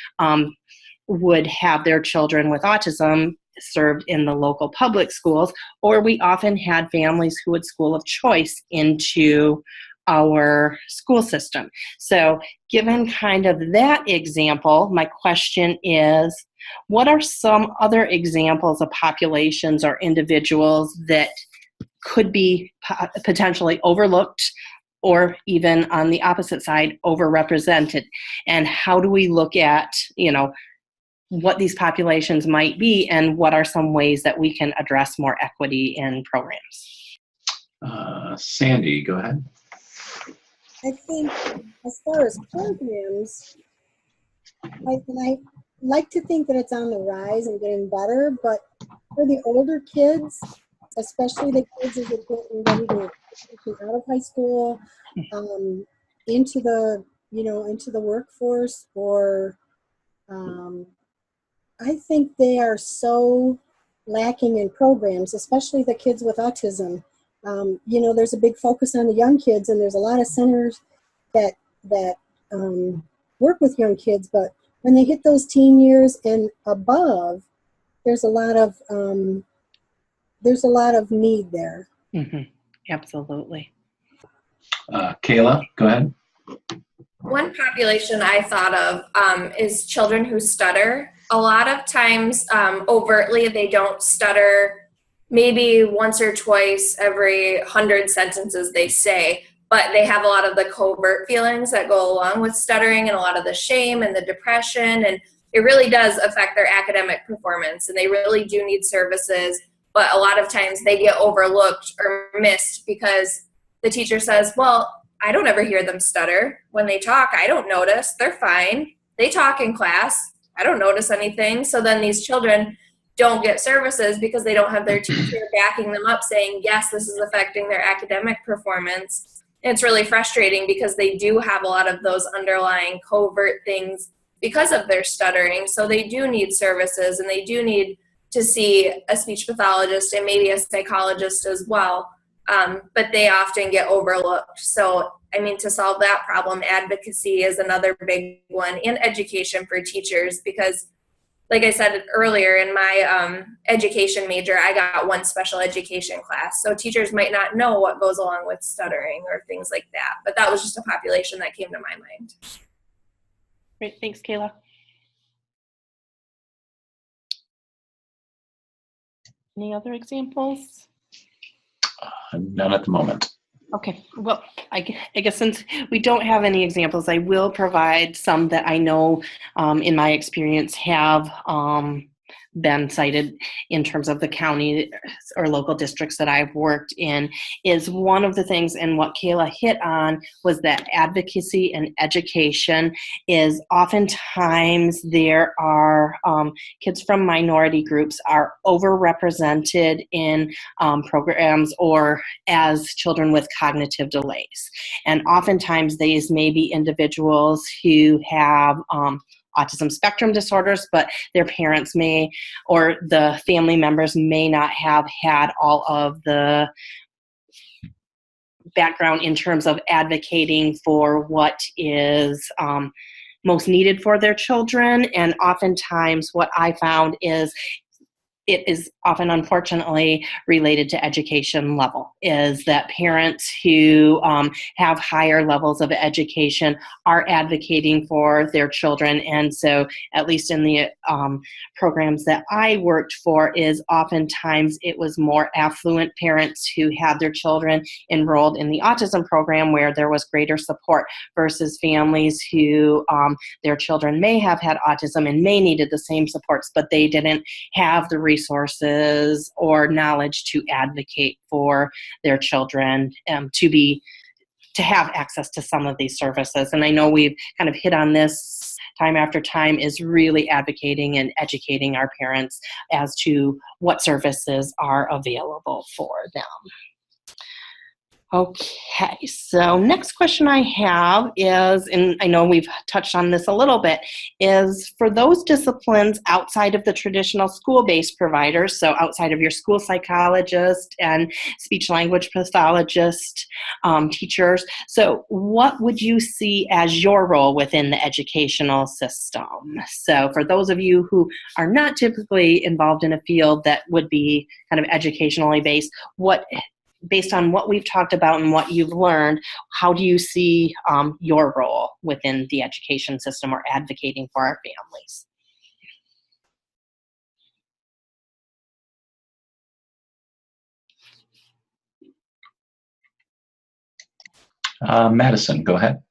would have their children with autism served in the local public schools, or we often had families who would school of choice into our school system. So given kind of that example, my question is, what are some other examples of populations or individuals that could be potentially overlooked or even on the opposite side, overrepresented? And how do we look at, what these populations might be and what are some ways that we can address more equity in programs? Sandy, go ahead. I think as far as programs, I like to think that it's on the rise and getting better, but for the older kids, especially the kids as they're getting ready to get out of high school, into the workforce, or I think they are so lacking in programs, especially the kids with autism. There's a big focus on the young kids, and there's a lot of centers that work with young kids, but when they hit those teen years and above, there's a lot of need there. Absolutely. Kayla, go ahead. One population I thought of is children who stutter. A lot of times, overtly, they don't stutter maybe once or twice every 100 sentences they say, but they have a lot of the covert feelings that go along with stuttering and a lot of the shame and the depression, and it really does affect their academic performance, and they really do need services, but a lot of times they get overlooked or missed because the teacher says, well, I don't ever hear them stutter. When they talk, I don't notice. They're fine. They talk in class. I don't notice anything. So then these children don't get services because they don't have their teacher backing them up saying, yes, this is affecting their academic performance. And it's really frustrating because they do have a lot of those underlying covert things because of their stuttering. So they do need services, and they do need to see a speech pathologist and maybe a psychologist as well. But they often get overlooked. So, I mean, to solve that problem, advocacy is another big one, and education for teachers, because like I said earlier, in my education major, I got one special education class. So teachers might not know what goes along with stuttering or things like that. But that was just a population that came to my mind. Great. Thanks, Kayla. Any other examples? None at the moment. Okay, well, I guess since we don't have any examples, I will provide some that I know in my experience have been cited in terms of the county or local districts that I've worked in. Is one of the things, and what Kayla hit on was that advocacy and education is oftentimes there are kids from minority groups are overrepresented in programs or as children with cognitive delays. And oftentimes these may be individuals who have autism spectrum disorders, but their parents may, or the family members may not have had all of the background in terms of advocating for what is most needed for their children. And oftentimes what I found is it is often, unfortunately, related to education level, is that parents who have higher levels of education are advocating for their children. And so, at least in the programs that I worked for, is oftentimes it was more affluent parents who had their children enrolled in the autism program where there was greater support versus families who their children may have had autism and may needed the same supports, but they didn't have the resources or knowledge to advocate for their children to have access to some of these services. And I know we've kind of hit on this time after time, is really advocating and educating our parents as to what services are available for them. Okay, so next question I have is, and I know we've touched on this a little bit, is for those disciplines outside of the traditional school-based providers, so outside of your school psychologist and speech-language pathologist teachers, so what would you see as your role within the educational system? So for those of you who are not typically involved in a field that would be kind of educationally based, based on what we've talked about and what you've learned, how do you see your role within the education system or advocating for our families? Madison, go ahead.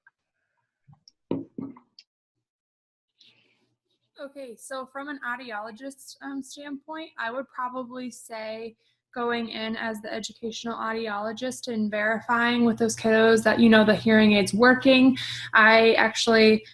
Okay, so from an audiologist standpoint, I would probably say going in as the educational audiologist and verifying with those kiddos that, the hearing aid's working. I actually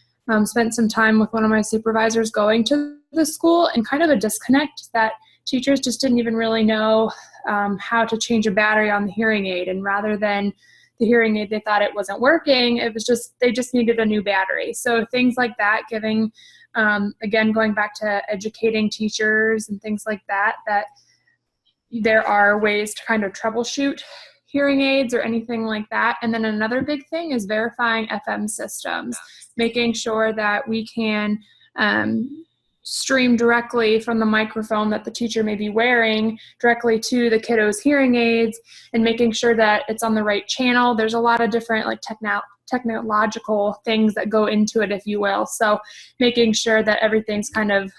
spent some time with one of my supervisors going to the school, and kind of a disconnect that teachers just didn't even really know how to change a battery on the hearing aid. And rather than the hearing aid, they thought it wasn't working. It was just, they just needed a new battery. So things like that, giving, again, going back to educating teachers and things like that, that there are ways to kind of troubleshoot hearing aids or anything like that. And then another big thing is verifying FM systems, making sure that we can stream directly from the microphone that the teacher may be wearing directly to the kiddo's hearing aids, and making sure that it's on the right channel. There's a lot of different like technological things that go into it, if you will. So making sure that everything's kind of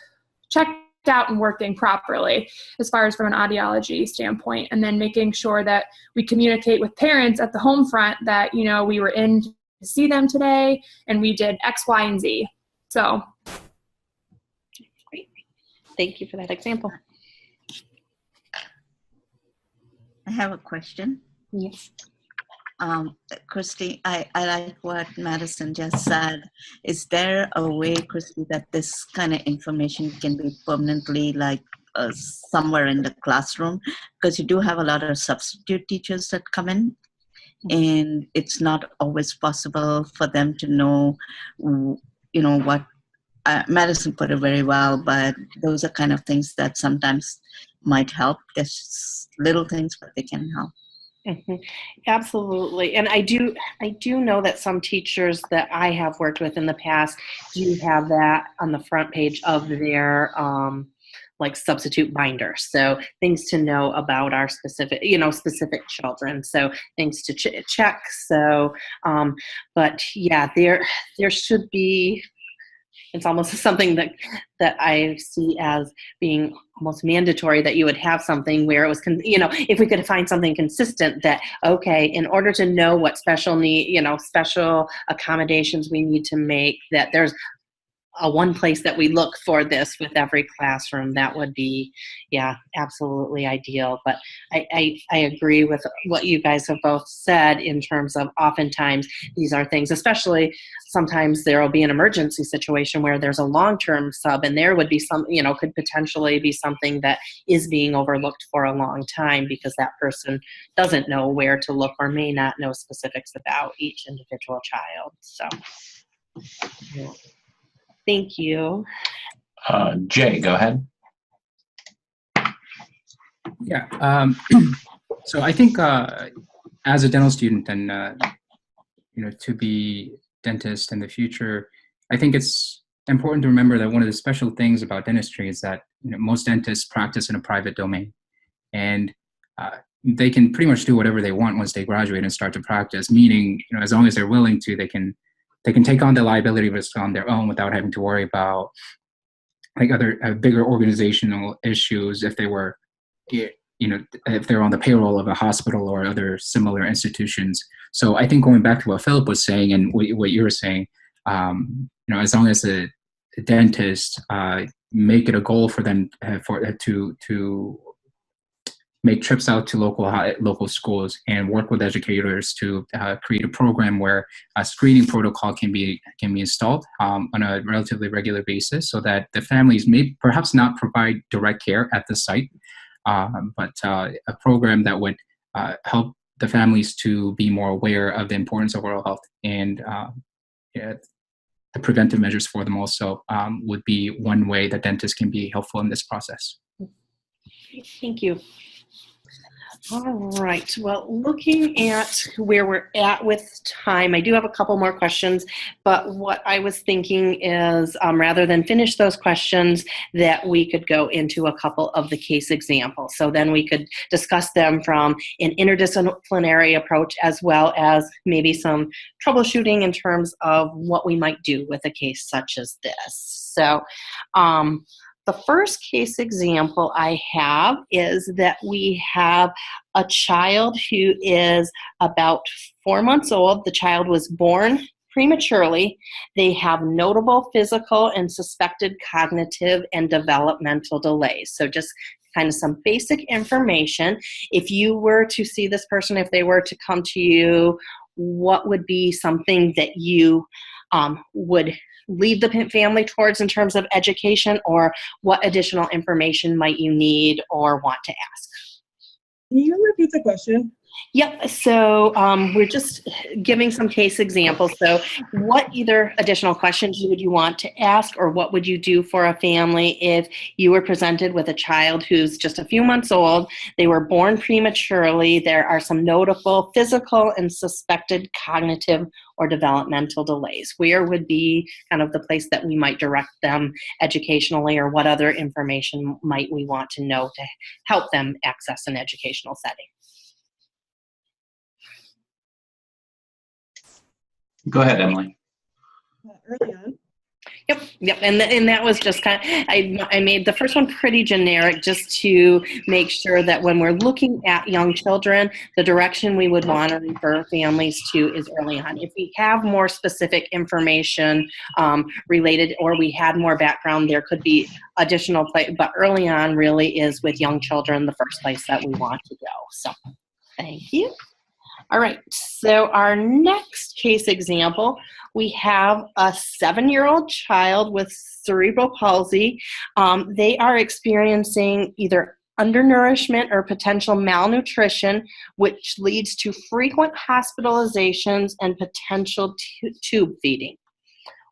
checked out and working properly as far as from an audiology standpoint, and then making sure that we communicate with parents at the home front that, you know, we were in to see them today and we did X, Y, and Z. So great. Thank you for that example. I have a question. Yes. Christie, I like what Madison just said. Is there a way, Christie, that this kind of information can be permanently like somewhere in the classroom? Because you do have a lot of substitute teachers that come in, and it's not always possible for them to know, you know, what Madison put it very well, but those are kind of things that sometimes might help. There's little things, but they can help. Mm-hmm. Absolutely. And I do know that some teachers that I have worked with in the past do have that on the front page of their like substitute binder. So things to know about our specific children. So things to check. So, but yeah, there should be, it's almost something that I see as being almost mandatory, that you would have something where it was, if we could find something consistent that, okay, in order to know what special accommodations we need to make, that there's one place that we look for this with every classroom. That would be, yeah, absolutely ideal. But I agree with what you guys have both said in terms of oftentimes these are things, especially sometimes there will be an emergency situation where there's a long-term sub, and there would be some, could potentially be something that is being overlooked for a long time because that person doesn't know where to look or may not know specifics about each individual child. So, yeah. Thank you. Jay, go ahead. Yeah. So I think as a dental student and, to be dentist in the future, I think it's important to remember that one of the special things about dentistry is that most dentists practice in a private domain, and they can pretty much do whatever they want once they graduate and start to practice, meaning, as long as they're willing to, they can take on the liability risk on their own without having to worry about like other bigger organizational issues if they were, if they're on the payroll of a hospital or other similar institutions. So I think going back to what Philip was saying and what you were saying, as long as the dentist make it a goal for them to make trips out to local schools and work with educators to create a program where a screening protocol can be installed on a relatively regular basis, so that the families may perhaps not provide direct care at the site, but a program that would help the families to be more aware of the importance of oral health and the preventive measures for them also would be one way that dentists can be helpful in this process. Thank you. All right. Well, looking at where we're at with time, I do have a couple more questions, but what I was thinking is rather than finish those questions, that we could go into a couple of the case examples. So then we could discuss them from an interdisciplinary approach as well as maybe some troubleshooting in terms of what we might do with a case such as this. So, the first case example I have is that we have a child who is about 4 months old. The child was born prematurely. They have notable physical and suspected cognitive and developmental delays. So just kind of some basic information. If you were to see this person, if they were to come to you, what would be something that you would lead the family towards in terms of education, or what additional information might you need or want to ask? Can you repeat the question? Yep. So we're just giving some case examples. So what either additional questions would you want to ask, or what would you do for a family if you were presented with a child who's just a few months old, they were born prematurely, there are some notable physical and suspected cognitive or developmental delays? Where would be kind of the place that we might direct them educationally, or what other information might we want to know to help them access an educational setting? Go ahead, Emily. Early on. Yep, and that was just kind of, I made the first one pretty generic just to make sure that when we're looking at young children, the direction we would want to refer families to is early on. If we have more specific information related, or we had more background, there could be additional play, but early on really is with young children the first place that we want to go. So, thank you. All right, so our next case example, we have a 7-year-old child with cerebral palsy. They are experiencing either undernourishment or potential malnutrition, which leads to frequent hospitalizations and potential tube feeding.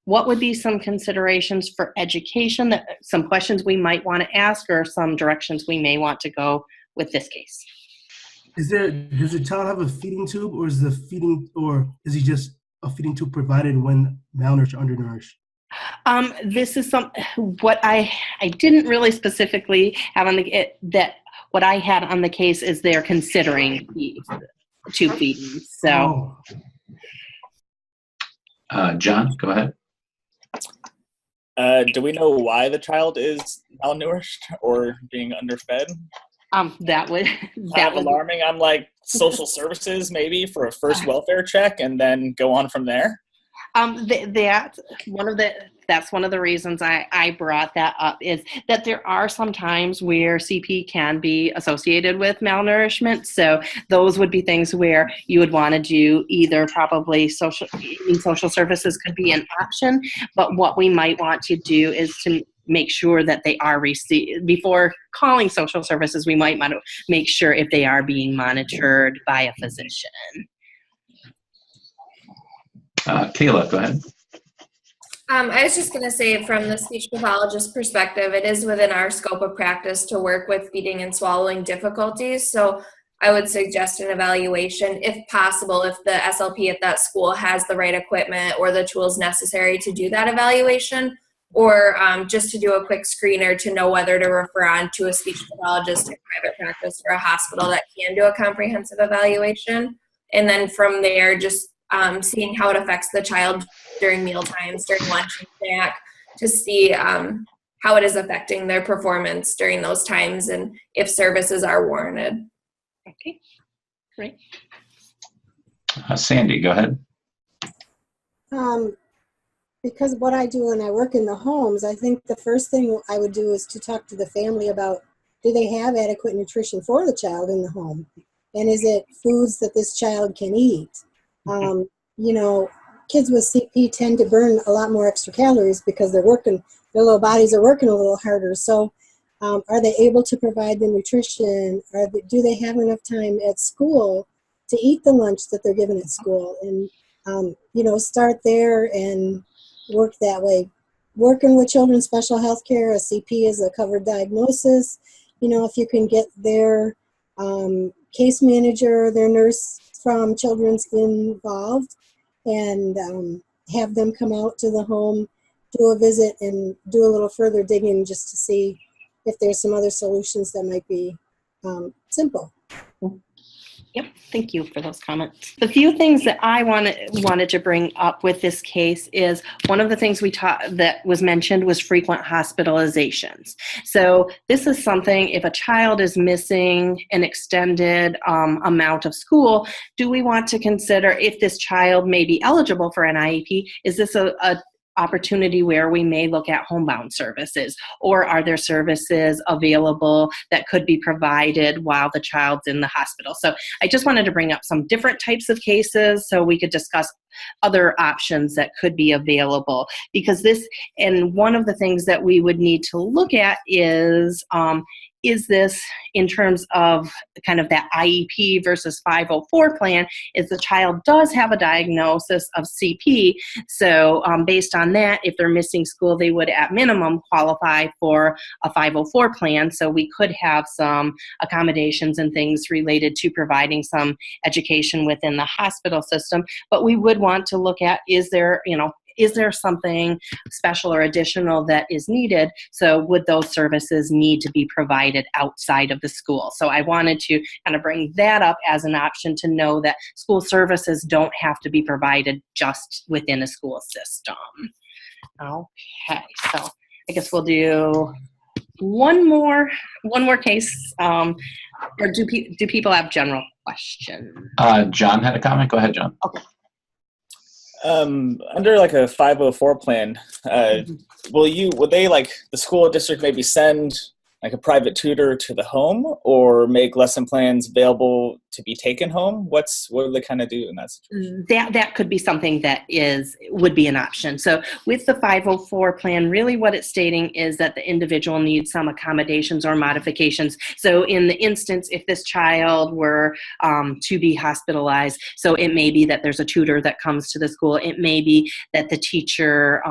What would be some considerations for education, some questions we might want to ask, or some directions we may want to go with this case? Does the child have a feeding tube, or is he just a feeding tube provided when malnourished or undernourished? This is what I didn't really specifically have on what I had on the case is they're considering tube feeding. So, John, go ahead. Do we know why the child is malnourished or being underfed? That would alarming. I'm like, social services maybe for a first welfare check and then go on from there. That's one of the reasons I brought that up, is that there are some times where CP can be associated with malnourishment. So those would be things where you would want to do either probably social services could be an option, but what we might want to do is to make sure that they are received before calling social services. We might want to make sure if they are being monitored by a physician. Kayla, go ahead. I was just going to say, from the speech pathologist perspective, it is within our scope of practice to work with feeding and swallowing difficulties. So I would suggest an evaluation, if possible, if the SLP at that school has the right equipment or the tools necessary to do that evaluation, or just to do a quick screener to know whether to refer on to a speech pathologist in private practice or a hospital that can do a comprehensive evaluation. And then from there, just seeing how it affects the child during meal times, during lunch and snack, to see how it is affecting their performance during those times and if services are warranted. Okay, great. Sandy, go ahead. Because what I do when I work in the homes, I think the first thing I would do is to talk to the family about, do they have adequate nutrition for the child in the home? And is it foods that this child can eat? You know, kids with CP tend to burn a lot more extra calories because they're working, their little bodies are working a little harder. So are they able to provide the nutrition? Do they have enough time at school to eat the lunch that they're given at school? And, you know, start there and work that way. Working with children's special health care, a CP is a covered diagnosis. You know, if you can get their case manager, their nurse from children's involved, and have them come out to the home, do a visit, and do a little further digging just to see if there's some other solutions that might be simple. Yep, thank you for those comments. The few things that I wanted to bring up with this case is one of the things that was mentioned was frequent hospitalizations. So this is something, if a child is missing an extended amount of school, do we want to consider if this child may be eligible for an IEP? Is this a opportunity where we may look at homebound services, or are there services available that could be provided while the child's in the hospital? So I just wanted to bring up some different types of cases so we could discuss other options that could be available, because and one of the things that we would need to look at is is this in terms of kind of that IEP versus 504 plan, is the child does have a diagnosis of CP. So based on that, if they're missing school, they would at minimum qualify for a 504 plan. So we could have some accommodations and things related to providing some education within the hospital system. But we would want to look at, is there something special or additional that is needed? So would those services need to be provided outside of the school? So I wanted to kind of bring that up as an option to know that school services don't have to be provided just within a school system. Okay, so I guess we'll do one more case. Or do people have general questions? John had a comment. Go ahead, John. Okay. Under like a 504 plan, would they, like, the school district maybe send like a private tutor to the home, or make lesson plans available to be taken home? What do they kind of do in that situation? That could be something that would be an option. So with the 504 plan, really what it's stating is that the individual needs some accommodations or modifications. So in the instance, if this child were to be hospitalized, so it may be that there's a tutor that comes to the school. It may be that the teacher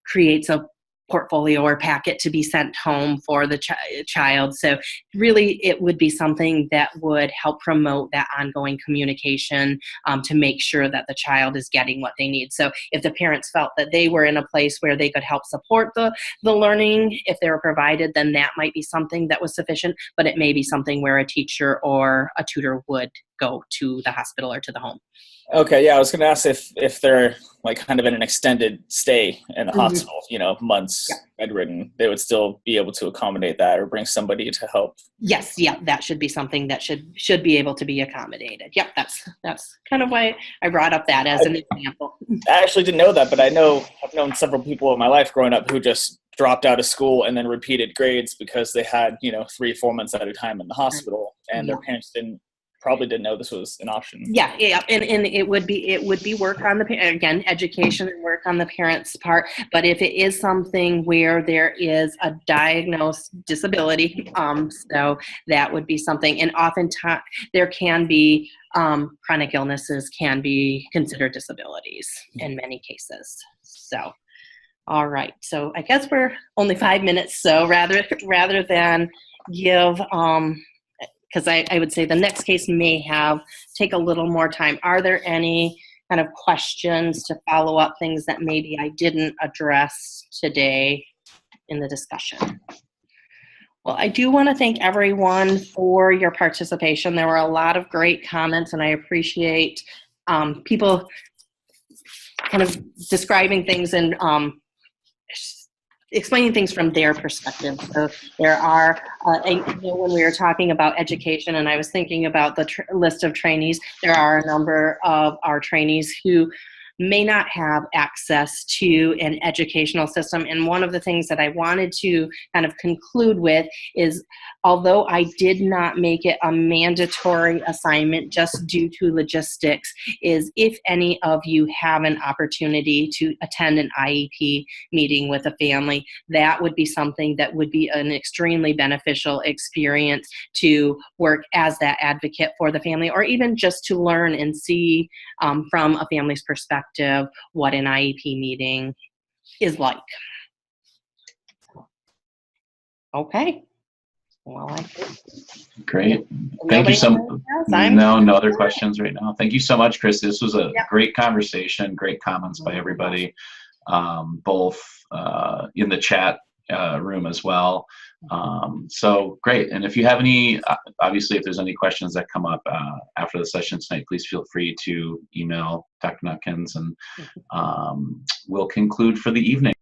creates a portfolio or packet to be sent home for the child. So really it would be something that would help promote that ongoing communication to make sure that the child is getting what they need. So if the parents felt that they were in a place where they could help support the learning, if they were provided, then that might be something that was sufficient, but it may be something where a teacher or a tutor would go to the hospital or to the home. Okay, yeah, I was going to ask if they're like kind of in an extended stay in the hospital, months bedridden, they would still be able to accommodate that or bring somebody to help. Yes, yeah, that should be something that should be able to be accommodated. Yep, that's kind of why I brought up that as an example. I actually didn't know that, but I've known several people in my life growing up who just dropped out of school and then repeated grades because they had 3-4 months at a time in the hospital, and their parents probably didn't know this was an option. Yeah, and it would be work on again, education and work on the parents' part. But if it is something where there is a diagnosed disability, so that would be something. And oftentimes there can be chronic illnesses can be considered disabilities in many cases. So, all right. So I guess we're only 5 minutes. So rather than give because I would say the next case may take a little more time. Are there any kind of questions to follow up, things that maybe I didn't address today in the discussion? Well, I do want to thank everyone for your participation. There were a lot of great comments, and I appreciate people kind of describing things and explaining things from their perspective. So there are, when we were talking about education and I was thinking about the list of trainees, there are a number of our trainees who may not have access to an educational system. And one of the things that I wanted to kind of conclude with is, although I did not make it a mandatory assignment just due to logistics, is if any of you have an opportunity to attend an IEP meeting with a family, that would be something that would be an extremely beneficial experience to work as that advocate for the family, or even just to learn and see from a family's perspective what an IEP meeting is like. Okay. Well, Great. Thank you so much. No other questions right now. Thank you so much, Chris. This was a great conversation, great comments by everybody, both in the chat room as well. So great. And if you have any, obviously, if there's any questions that come up after the session tonight, please feel free to email Dr. Nutkins, and we'll conclude for the evening.